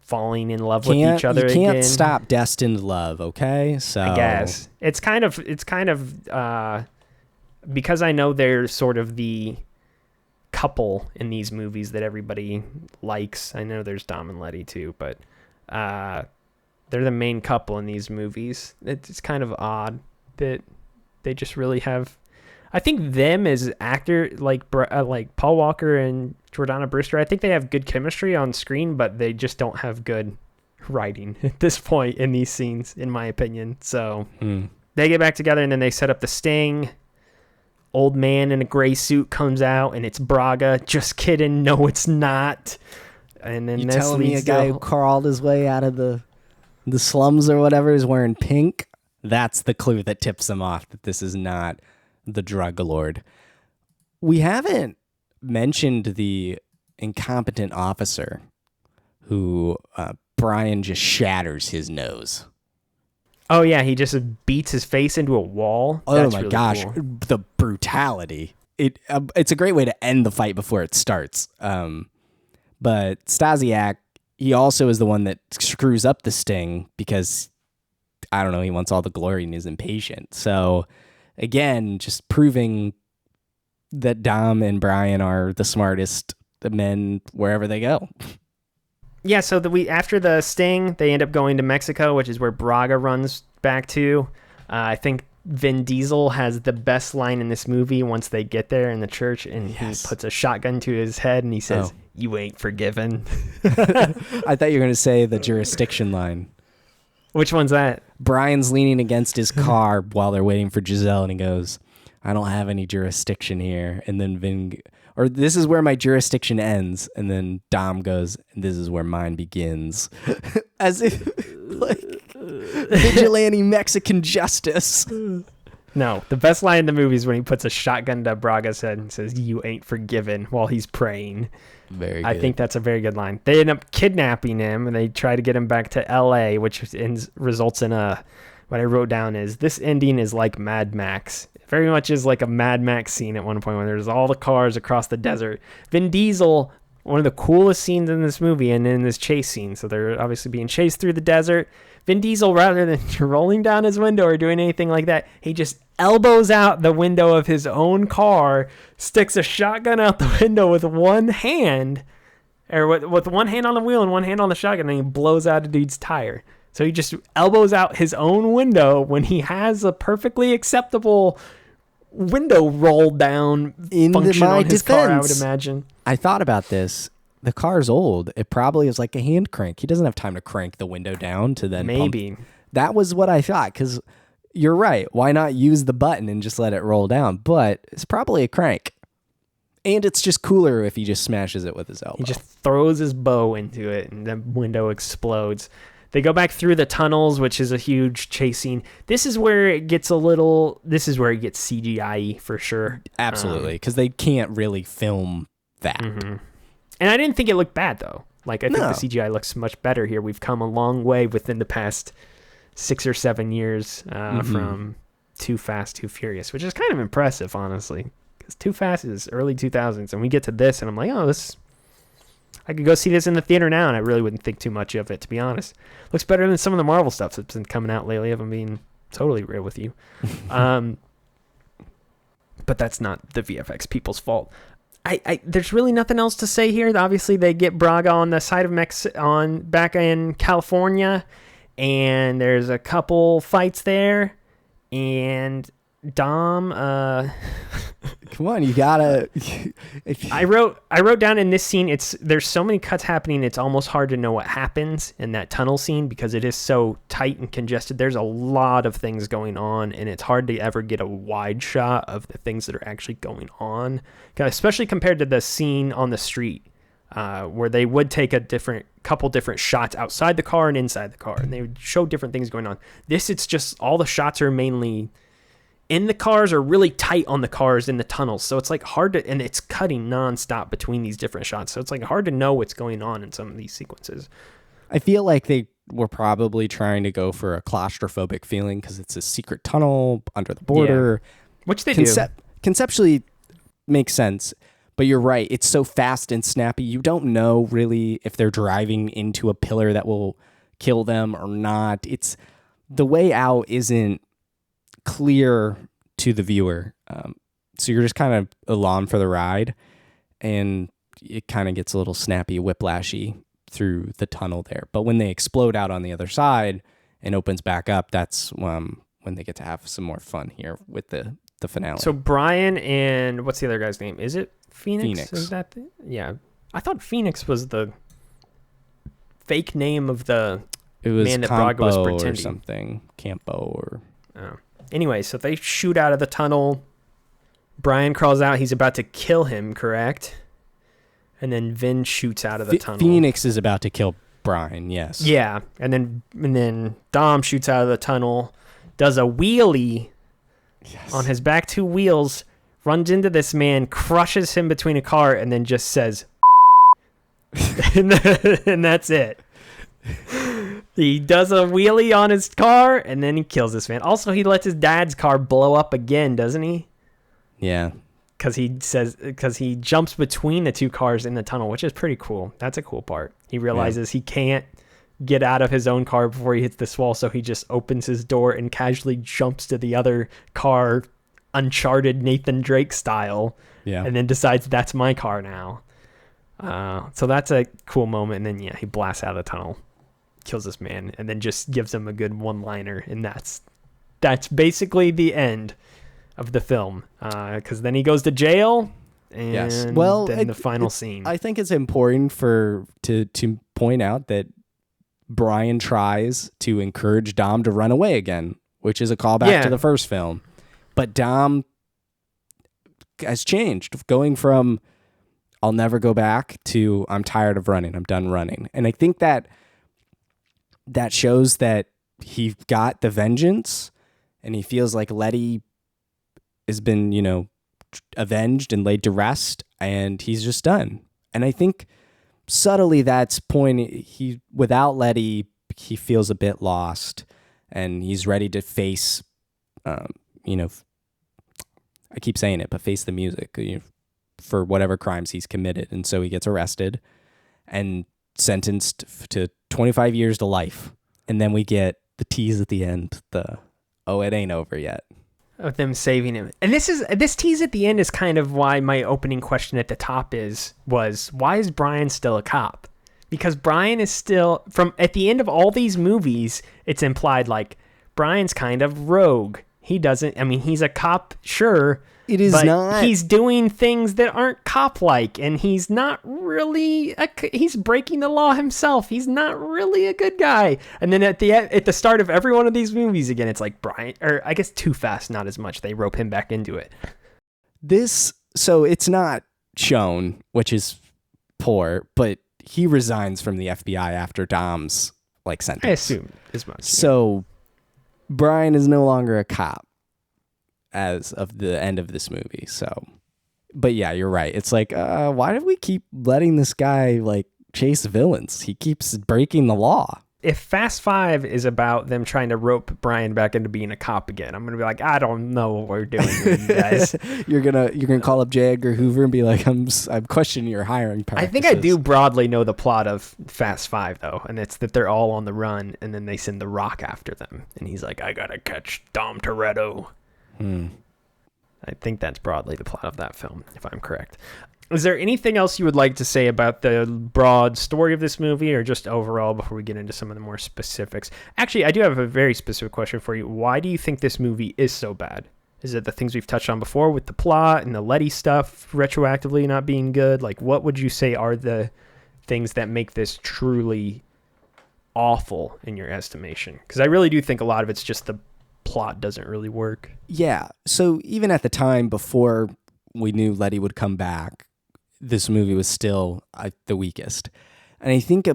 B: falling in love with each other again.
A: You can't stop destined love, okay? So
B: I guess it's kind of because I know they're sort of the couple in these movies that everybody likes. I know there's Dom and Letty too, but they're the main couple in these movies. It's kind of odd that they just really have. I think them as actor, like Paul Walker and Jordana Brewster, I think they have good chemistry on screen, but they just don't have good writing at this point in these scenes, in my opinion. So they get back together and then they set up the sting. Old man in a gray suit comes out and it's Braga. Just kidding. No, it's not. And then
A: you telling me a guy who crawled his way out of the slums or whatever is wearing pink? That's the clue that tips him off that this is not the drug lord. We haven't mentioned the incompetent officer who Brian just shatters his nose.
B: Oh, yeah, he just beats his face into a wall.
A: Oh, that's my really gosh, cool. The brutality. It's a great way to end the fight before it starts. But Stasiak, he also is the one that screws up the sting because, I don't know, he wants all the glory and is impatient. So, again, just proving that Dom and Brian are the smartest men wherever they go.
B: Yeah, so after the sting, they end up going to Mexico, which is where Braga runs back to. I think Vin Diesel has the best line in this movie once they get there in the church, and yes. He puts a shotgun to his head, and he says, "You ain't forgiven."
A: I thought you were going to say the jurisdiction line.
B: Which one's that?
A: Brian's leaning against his car while they're waiting for Giselle, and he goes, "I don't have any jurisdiction here." And then this is where my jurisdiction ends. And then Dom goes, "And this is where mine begins." As if, like, vigilante Mexican justice.
B: No, the best line in the movie is when he puts a shotgun to Braga's head and says, "You ain't forgiven," while he's praying.
A: Very good.
B: I think that's a very good line. They end up kidnapping him, and they try to get him back to L.A., which results in what I wrote down is, this ending is like Mad Max. It very much is like a Mad Max scene at one point when there's all the cars across the desert. Vin Diesel, one of the coolest scenes in this movie and in this chase scene. So they're obviously being chased through the desert. Vin Diesel, rather than rolling down his window or doing anything like that, he just elbows out the window of his own car, sticks a shotgun out the window with one hand, or with one hand on the wheel and one hand on the shotgun, and he blows out a dude's tire. So he just elbows out his own window when he has a perfectly acceptable window roll down function on his car, I would imagine.
A: I thought about this. The car's old. It probably is like a hand crank. He doesn't have time to crank the window down to then
B: maybe
A: pump. That was what I thought, because you're right. Why not use the button and just let it roll down? But it's probably a crank. And it's just cooler if he just smashes it with his elbow.
B: He just throws his bow into it and the window explodes. They go back through the tunnels, which is a huge chase scene. This is where it gets CGI-y for sure.
A: Absolutely, because they can't really film that.
B: Mm-hmm. And I didn't think it looked bad, though. Like, I think the CGI looks much better here. We've come a long way within the past 6 or 7 years from Too Fast, Too Furious, which is kind of impressive, honestly. Because Too Fast is early 2000s, and we get to this, and I'm like, I could go see this in the theater now, and I really wouldn't think too much of it, to be honest. Looks better than some of the Marvel stuff that's been coming out lately, if I'm being totally real with you. But that's not the VFX people's fault. There's really nothing else to say here. Obviously, they get Braga on the side of back in California, and there's a couple fights there, and Dom
A: Come on, you gotta.
B: I wrote down in this scene. There's so many cuts happening. It's almost hard to know what happens in that tunnel scene because it is so tight and congested. There's a lot of things going on, and it's hard to ever get a wide shot of the things that are actually going on, especially compared to the scene on the street. Where they would take a couple different shots outside the car and inside the car, and they would show different things going on. This, it's just all the shots are mainly in the cars or really tight on the cars in the tunnels. So it's like hard to, and it's cutting nonstop between these different shots. So it's like hard to know what's going on in some of these sequences.
A: I feel like they were probably trying to go for a claustrophobic feeling because it's a secret tunnel under the border.
B: Yeah. Which they do.
A: Conceptually makes sense. But you're right. It's so fast and snappy. You don't know really if they're driving into a pillar that will kill them or not. It's the way out isn't clear to the viewer. So you're just kind of along for the ride, and it kind of gets a little snappy, whiplashy through the tunnel there. But when they explode out on the other side and opens back up, that's when they get to have some more fun here with the finale.
B: So Brian and what's the other guy's name? Is it Phoenix? Is that yeah? I thought Phoenix was the fake name of the man that Braga was pretending.
A: Or something. Campo or...
B: Oh. Anyway, so they shoot out of the tunnel. Brian crawls out. He's about to kill him, correct? And then Vin shoots out of the tunnel.
A: Phoenix is about to kill Brian, yes.
B: Yeah, and then Dom shoots out of the tunnel, does a wheelie on his back two wheels, runs into this man, crushes him between a car, and then just says, and that's it. He does a wheelie on his car, and then he kills this man. Also, he lets his dad's car blow up again, doesn't he?
A: Yeah.
B: Because he jumps between the two cars in the tunnel, which is pretty cool. That's a cool part. He realizes he can't get out of his own car before he hits this wall, so he just opens his door and casually jumps to the other car, Uncharted Nathan Drake style, and then decides that's my car now. So that's a cool moment. And then he blasts out of the tunnel, kills this man, and then just gives him a good one-liner, and that's basically the end of the film. Because then he goes to jail, and then the final scene.
A: I think it's important to point out that Brian tries to encourage Dom to run away again, which is a callback to the first film. But Dom has changed, going from I'll never go back to I'm tired of running, I'm done running. And I think that shows that he got the vengeance, and he feels like Letty has been, avenged and laid to rest, and he's just done. And I think subtly that's without Letty, he feels a bit lost, and he's ready to face, I keep saying it, but face the music for whatever crimes he's committed. And so he gets arrested and sentenced to 25 years to life. And then we get the tease at the end, it ain't over yet.
B: Of them saving him. And this tease at the end is kind of why my opening question at the top was why is Brian still a cop? Because Brian is still, at the end of all these movies, it's implied like Brian's kind of rogue. He's a cop, sure.
A: It is not.
B: He's doing things that aren't cop-like, and he's not really. He's breaking the law himself. He's not really a good guy. And then at the start of every one of these movies, again, it's like Brian, or I guess Too Fast, not as much. They rope him back into it.
A: So it's not shown, which is poor, but he resigns from the FBI after Dom's sentence.
B: I assume as much.
A: So Brian is no longer a cop as of the end of this movie. So, but yeah, you're right. It's like, why do we keep letting this guy chase villains? He keeps breaking the law.
B: If Fast 5 is about them trying to rope Brian back into being a cop again, I'm gonna be like, I don't know what we're doing with you guys.
A: You're gonna call up J. Edgar Hoover and be like, I'm questioning your hiring practices.
B: I think I do broadly know the plot of Fast 5 though, and it's that they're all on the run, and then they send the Rock after them, and he's like, I gotta catch Dom Toretto. I think that's broadly the plot of that film, if I'm correct. Is there anything else you would like to say about the broad story of this movie, or just overall before we get into some of the more specifics? Actually, I do have a very specific question for you. Why do you think this movie is so bad? Is it the things we've touched on before with the plot and the Letty stuff retroactively not being good? Like, what would you say are the things that make this truly awful in your estimation? Because I really do think a lot of it's just the plot doesn't really work.
A: Yeah. So even at the time before we knew Letty would come back, this movie was still the weakest. And I think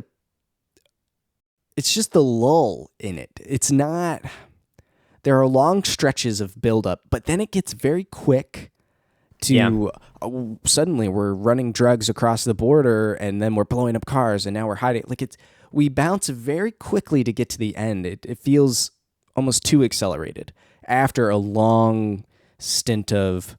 A: it's just the lull in it. It's not... There are long stretches of buildup, but then it gets very quick to suddenly we're running drugs across the border, and then we're blowing up cars, and now we're hiding. Like we bounce very quickly to get to the end. It feels almost too accelerated after a long stint of,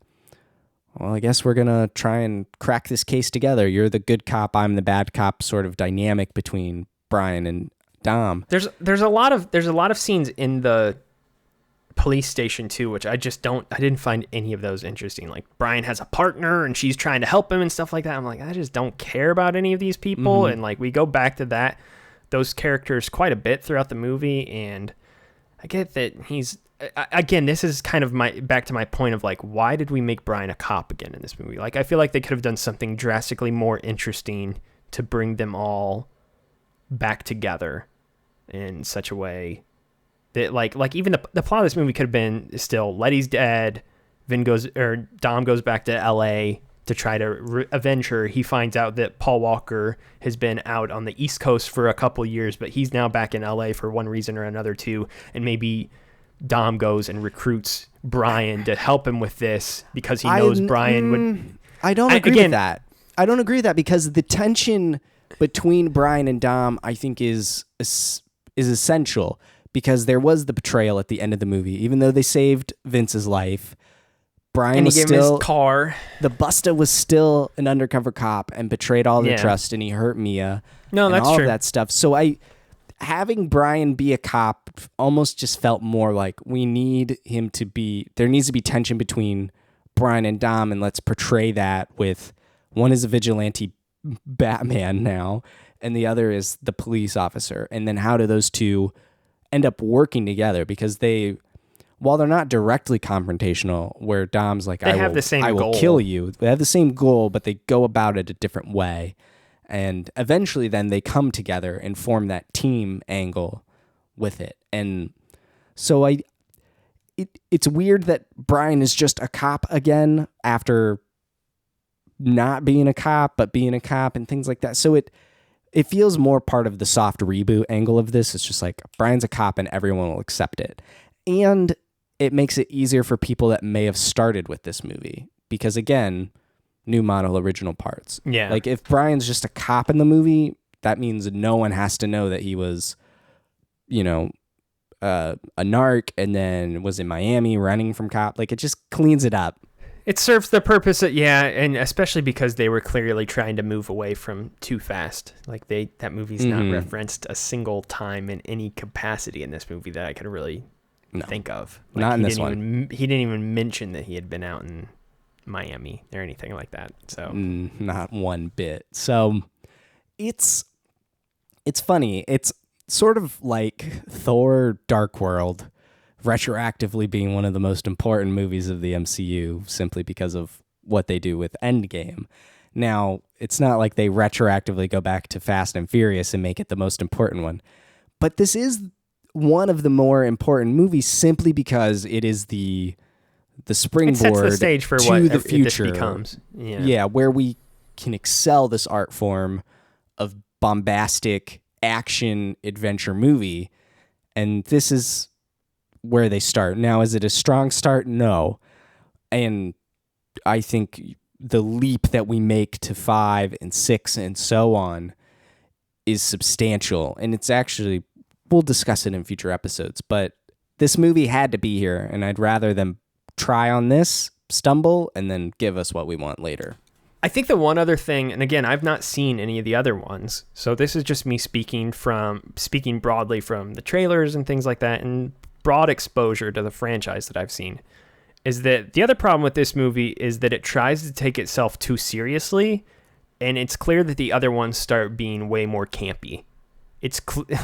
A: well, I guess we're gonna try and crack this case together. You're the good cop, I'm the bad cop, sort of dynamic between Brian and Dom.
B: There's a lot of scenes in the police station too, which I didn't find any of those interesting. Like, Brian has a partner and she's trying to help him and stuff like that. I'm like, I just don't care about any of these people. Mm-hmm. And like, we go back to those characters quite a bit throughout the movie. And I get that again, this is kind of back to my point of like, why did we make Brian a cop again in this movie? Like, I feel like they could have done something drastically more interesting to bring them all back together in such a way that like even the plot of this movie could have been still Letty's dead, Dom goes back to LA to try to avenge her. He finds out that Paul Walker has been out on the East Coast for a couple years, but he's now back in LA for one reason or another too. And maybe Dom goes and recruits Brian to help him with this because he knows Brian would...
A: I don't agree with that. I don't agree with that because the tension between Brian and Dom, I think, is essential. Because there was the betrayal at the end of the movie. Even though they saved Vince's life, Brian was still... And he gave him his car. The Busta was still an undercover cop and betrayed all their trust, and he hurt Mia.
B: No, that's
A: all
B: true.
A: Of that stuff. So having Brian be a cop almost just felt more like we need him to be... There needs to be tension between Brian and Dom, and let's portray that with... One is a vigilante Batman now, and the other is the police officer. And then how do those two... end up working together, because while they're not directly confrontational, where Dom's like, I will kill you. They have the same goal, but they go about it a different way. And eventually then they come together and form that team angle with it. And so it's weird that Brian is just a cop again after not being a cop, but being a cop and things like that. So it feels more part of the soft reboot angle of this. It's just like, Brian's a cop and everyone will accept it. And it makes it easier for people that may have started with this movie. Because again, new model, original parts.
B: Yeah.
A: Like, if Brian's just a cop in the movie, that means no one has to know that he was, a narc and then was in Miami running from cop. Like, it just cleans it up.
B: It serves the purpose and especially because they were clearly trying to move away from Too Fast. Like, that movie's not referenced a single time in any capacity in this movie that I could really think of. Like,
A: not in this one.
B: He didn't even mention that he had been out in Miami or anything like that. So
A: not one bit. So it's funny. It's sort of like Thor: Dark World retroactively being one of the most important movies of the MCU simply because of what they do with Endgame. Now, it's not like they retroactively go back to Fast and Furious and make it the most important one, but this is one of the more important movies simply because it is the springboard, it sets the stage for what the future becomes. Yeah, where we can excel this art form of bombastic action adventure movie, and this is where they start. Now, is it a strong start? No. And I think the leap that we make to 5 and 6 and so on is substantial. And it's actually, we'll discuss it in future episodes, but this movie had to be here, and I'd rather them try on this, stumble, and then give us what we want later.
B: I think the one other thing, and again, I've not seen any of the other ones, so this is just me speaking broadly from the trailers and things like that, and broad exposure to the franchise that I've seen, is that the other problem with this movie is that it tries to take itself too seriously, and it's clear that the other ones start being way more campy. It's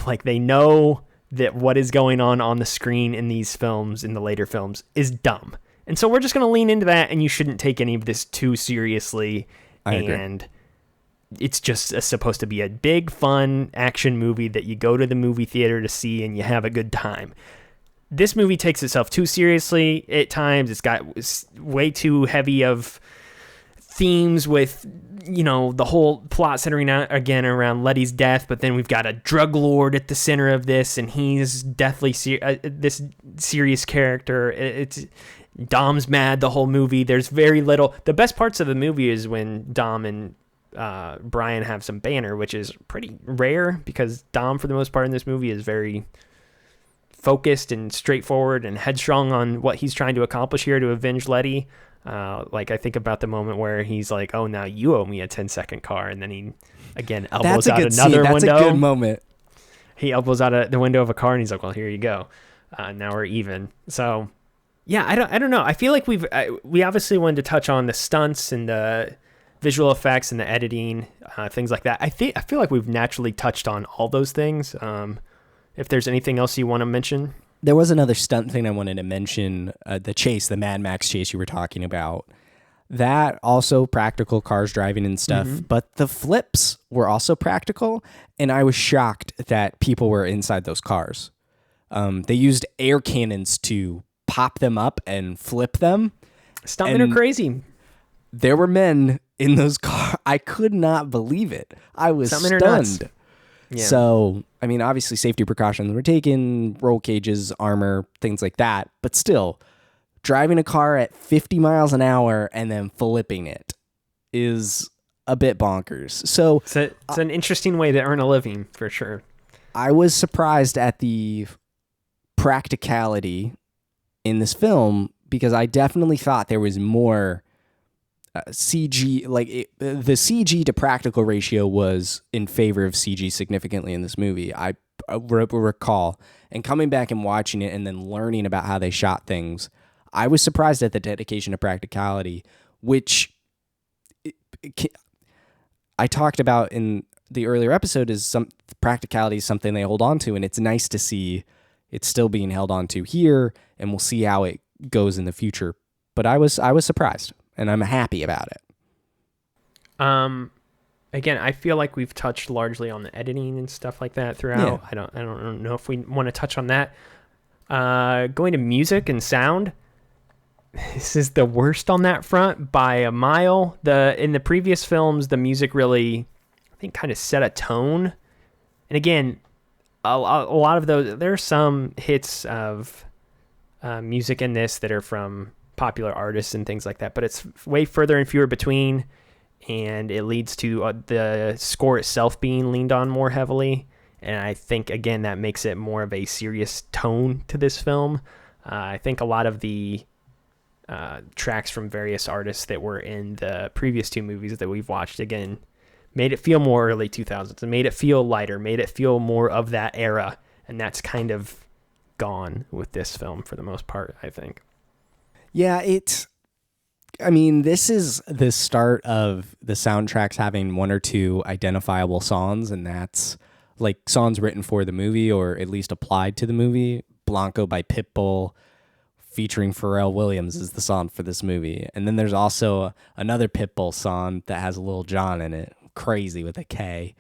B: like they know that what is going on the screen in these films, in the later films, is dumb. And so we're just going to lean into that, and you shouldn't take any of this too seriously.
A: I agree.
B: And it's just supposed to be a big, fun action movie that you go to the movie theater to see and you have a good time. This movie takes itself too seriously at times. It's got way too heavy of themes with, the whole plot centering out again around Letty's death, but then we've got a drug lord at the center of this, and he's deathly this serious character. It's Dom's mad the whole movie. There's very little. The best parts of the movie is when Dom and Brian have some banter, which is pretty rare because Dom, for the most part in this movie, is very focused and straightforward and headstrong on what he's trying to accomplish here to avenge Letty. I think about the moment where he's like, "Oh, now you owe me a 10-second car," and then he again elbows out another window.
A: That's a good moment.
B: He elbows out the window of a car, and he's like, "Well, here you go. Now we're even." So, yeah, I don't know. I feel like we obviously wanted to touch on the stunts and the visual effects and the editing, things like that. I feel like we've naturally touched on all those things. If there's anything else you want to mention.
A: There was another stunt thing I wanted to mention, the Mad Max chase you were talking about. That also practical cars driving and stuff, but the flips were also practical, and I was shocked that people were inside those cars. They used air cannons to pop them up and flip them.
B: Stuntmen are crazy.
A: There were men in those cars. I could not believe it. I was stunned. Yeah. So, I mean, obviously safety precautions were taken, roll cages, armor, things like that. But still, driving a car at 50 miles an hour and then flipping it is a bit bonkers. So
B: it's an interesting way to earn a living, for sure.
A: I was surprised at the practicality in this film because I definitely thought there was more CG, the CG to practical ratio was in favor of CG significantly in this movie. I recall, and coming back and watching it and then learning about how they shot things, I was surprised at the dedication to practicality, which I talked about in the earlier episode. Practicality is something they hold on to, and it's nice to see it's still being held on to here, and we'll see how it goes in the future. But I was surprised. And I'm happy about it.
B: Again, I feel like we've touched largely on the editing and stuff like that throughout. Yeah. I don't know if we want to touch on that. Going to music and sound, this is the worst on that front by a mile. In the previous films, the music really, I think, kind of set a tone. And again, a lot of those, there are some hits of music in this that are from popular artists and things like that, but it's way further and fewer between, and it leads to the score itself being leaned on more heavily. And I think, again, that makes it more of a serious tone to this film. I think a lot of the tracks from various artists that were in the previous two movies that we've watched, again, made it feel more early 2000s and made it feel lighter, made it feel more of that era. And that's kind of gone with this film for the most part, I think.
A: Yeah, this is the start of the soundtracks having one or two identifiable songs, and that's like songs written for the movie or at least applied to the movie. Blanco by Pitbull featuring Pharrell Williams is the song for this movie. And then there's also another Pitbull song that has Lil Jon in it, Crazy with a K.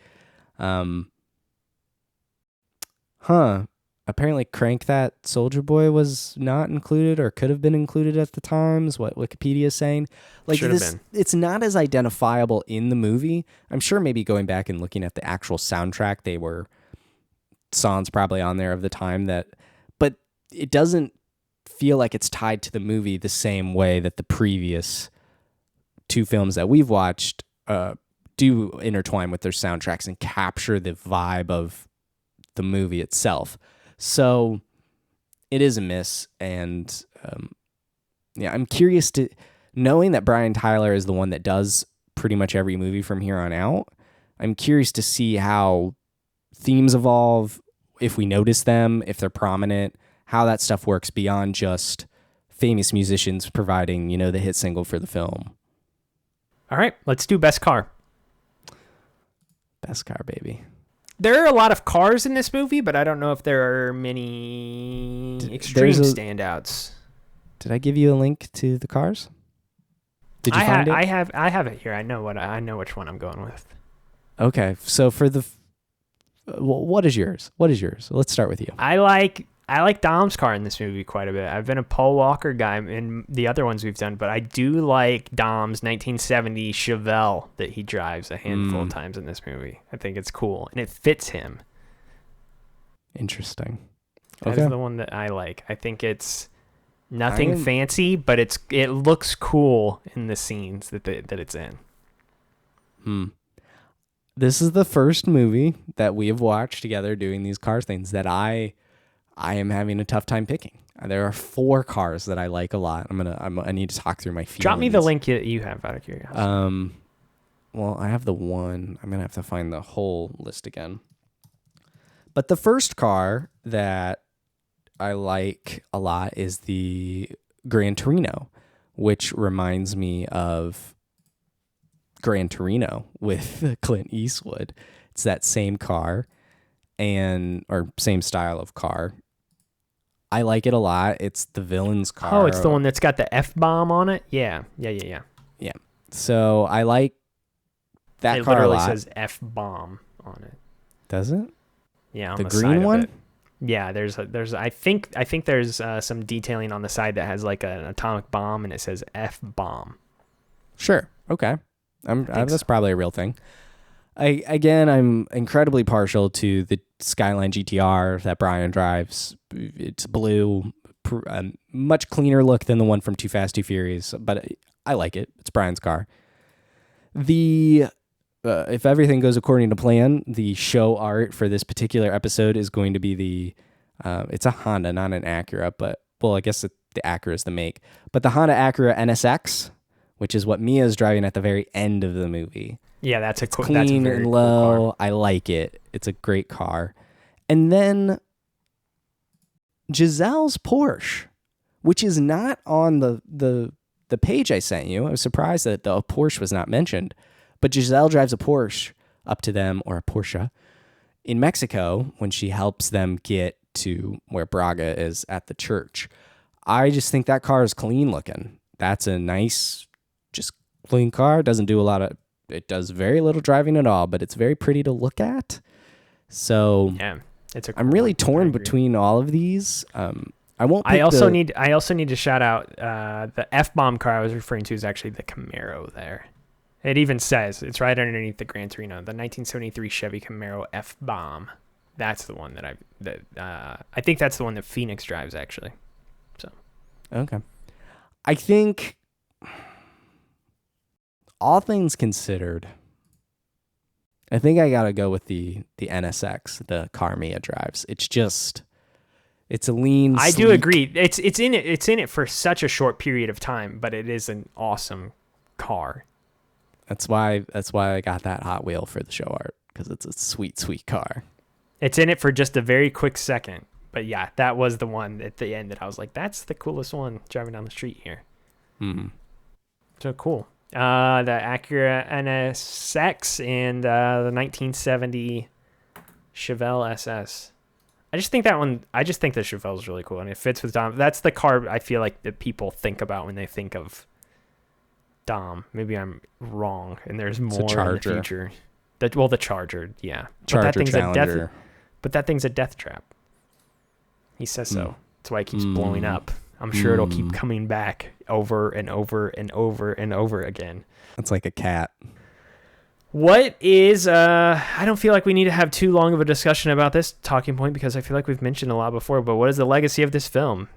A: Apparently Crank That Soldier Boy was not included or could have been included at the times, what Wikipedia is saying. It's not as identifiable in the movie. I'm sure maybe going back and looking at the actual soundtrack, they were songs probably on there of the time but it doesn't feel like it's tied to the movie the same way that the previous two films that we've watched do intertwine with their soundtracks and capture the vibe of the movie itself. So it is a miss, and I'm curious to, knowing that Brian Tyler is the one that does pretty much every movie from here on out, I'm curious to see how themes evolve, if we notice them, if they're prominent, how that stuff works beyond just famous musicians providing, the hit single for the film.
B: All right, let's do best car.
A: Best car, baby.
B: There are a lot of cars in this movie, but I don't know if there are many extreme standouts.
A: Did I give you a link to the cars? Did you find it?
B: I have it here. I know which one I'm going with.
A: Okay, so for the, what is yours? Let's start with you.
B: I like Dom's car in this movie quite a bit. I've been a Paul Walker guy in the other ones we've done, but I do like Dom's 1970 Chevelle that he drives a handful of times in this movie. I think it's cool, and it fits him.
A: Interesting.
B: That's the one that I like. I think it's nothing fancy, but it looks cool in the scenes that it's in.
A: This is the first movie that we have watched together doing these car things that I am having a tough time picking. There are 4 cars that I like a lot. I need to talk through my feelings.
B: Drop me the link you have out of curiosity.
A: Well, I have the one. I'm gonna have to find the whole list again. But the first car that I like a lot is the Gran Torino, which reminds me of Gran Torino with Clint Eastwood. It's that same car or same style of car. I like it a lot. It's the villain's car.
B: Oh, it's the one that's got the F-bomb on it? Yeah.
A: Yeah. So I like that car a lot. It
B: literally says F-bomb on it.
A: Does it?
B: Yeah, on
A: the
B: the
A: green
B: side
A: one?
B: of it. Yeah, there's I think there's some detailing on the side that has like an atomic bomb and it says F-bomb.
A: Sure. Okay. That's probably a real thing. I'm incredibly partial to the Skyline GTR that Brian drives. It's blue, much cleaner look than the one from Too Fast, Too Furious, but I like it. It's Brian's car. If everything goes according to plan, the show art for this particular episode is going to be it's a Honda, not an Acura, but, well, I guess the Acura is the make, but the Honda Acura NSX, which is what Mia's driving at the very end of the movie.
B: Yeah, that's
A: clean and low. Cool car. I like it. It's a great car. And then Giselle's Porsche, which is not on the page I sent you. I was surprised that the Porsche was not mentioned. But Giselle drives a Porsche up to them, or a Porsche, in Mexico when she helps them get to where Braga is at the church. I just think that car is clean looking. That's a nice, just clean car. It does very little driving at all, but it's very pretty to look at. So
B: yeah,
A: I'm really torn between all of these. I won't.
B: I also need to shout out the F-bomb car I was referring to is actually the Camaro there. It even says it's right underneath the Gran Torino, the 1973 Chevy Camaro F-bomb. That's the one I think that's the one that Phoenix drives actually. So,
A: okay. I think, all things considered, I think I gotta go with the NSX, the car Mia drives. It's a lean.
B: I do agree. It's in it for such a short period of time, but it is an awesome car.
A: That's why I got that Hot Wheel for the show art, because it's a sweet, sweet car.
B: It's in it for just a very quick second. But yeah, that was the one at the end that I was like, that's the coolest one driving down the street here.
A: Mm-hmm.
B: So cool. The Acura NSX and the 1970 Chevelle SS. I just think the Chevelle is really cool, and it fits with Dom. That's the car I feel like that people think about when they think of Dom. Maybe I'm wrong, and there's more in the future. The Charger, yeah.
A: Charger, Challenger.
B: But that thing's a death trap. He says so. That's why it keeps blowing up. I'm sure it'll keep coming back over and over and over and over again.
A: It's like a cat.
B: What is, I don't feel like we need to have too long of a discussion about this talking point because I feel like we've mentioned a lot before, but what is the legacy of this film?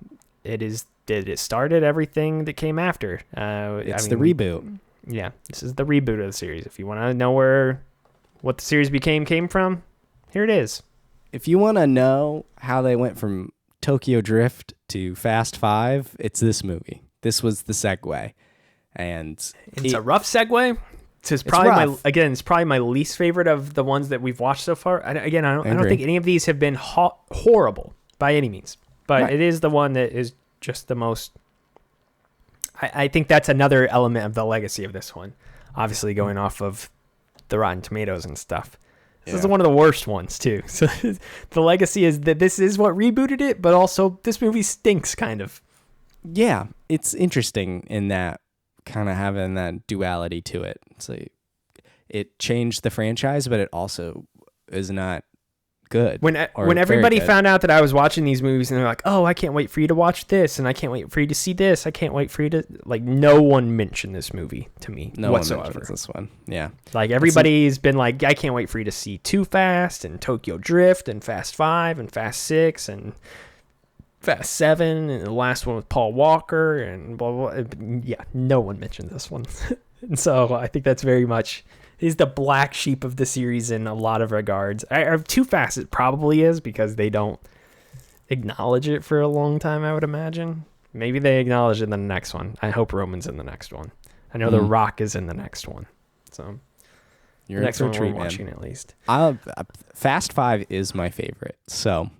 B: It started everything that came after.
A: The reboot.
B: Yeah, this is the reboot of the series. If you want to know what the series came from, here it is.
A: If you want to know how they went from Tokyo Drift to Fast 5, it's this movie. This was the segue. And
B: it's a rough segue. It's probably my least favorite of the ones that we've watched so far. I don't think any of these have been horrible by any means. But It is the one that is just the most... I think that's another element of the legacy of this one. Obviously going off of the Rotten Tomatoes and stuff. This is one of the worst ones, too. So the legacy is that this is what rebooted it, but also this movie stinks, kind of.
A: Yeah, it's interesting in that kind of having that duality to it. It's like it changed the franchise, but it also is not good.
B: When everybody found out that I was watching these movies and they're like, "Oh, I can't wait for you to watch this, and I can't wait for you to see this. I can't wait for you to like." No one mentioned this movie to me whatsoever.
A: One mentions this one, yeah.
B: Like everybody's been like, "I can't wait for you to see Too Fast and Tokyo Drift and Fast 5 and Fast 6 and Fast 7 and the last one with Paul Walker and blah blah." Blah. Yeah, no one mentioned this one, and so I think that's very much. Is the black sheep of the series in a lot of regards. Too Fast it probably is because they don't acknowledge it for a long time, I would imagine. Maybe they acknowledge it in the next one. I hope Roman's in the next one. I know The Rock is in the next one. So
A: you're
B: the next
A: in
B: one
A: for a treat,
B: we're
A: man.
B: watching at least.
A: Fast 5 is my favorite. So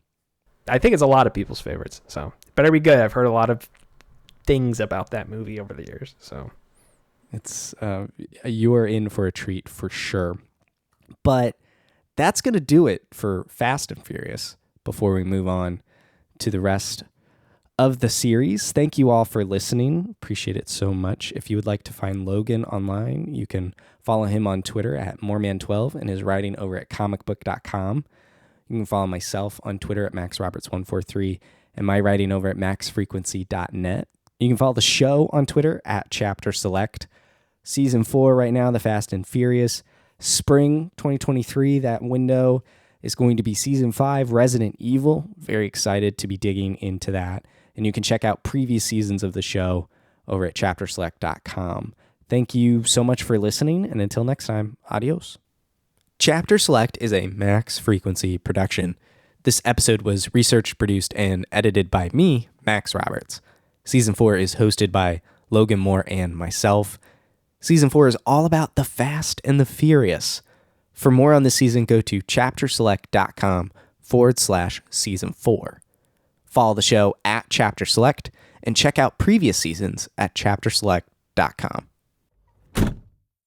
B: I think it's a lot of people's favorites. So better be good. I've heard a lot of things about that movie over the years. So
A: it's you are in for a treat for sure. But that's going to do it for Fast and Furious before we move on to the rest of the series. Thank you all for listening. Appreciate it so much. If you would like to find Logan online, you can follow him on Twitter at Moreman12 and his writing over at comicbook.com. You can follow myself on Twitter at MaxRoberts143 and my writing over at maxfrequency.net. You can follow the show on Twitter at Chapter Select. Season 4 right now, The Fast and Furious. Spring 2023, that window is going to be Season 5, Resident Evil. Very excited to be digging into that. And you can check out previous seasons of the show over at chapterselect.com. Thank you so much for listening, and until next time, adios. Chapter Select is a Max Frequency production. This episode was researched, produced, and edited by me, Max Roberts. Season 4 is hosted by Logan Moore and myself. Season 4 is all about the Fast and the Furious. For more on this season, go to chapterselect.com/season 4. Follow the show at Chapter Select and check out previous seasons at chapterselect.com.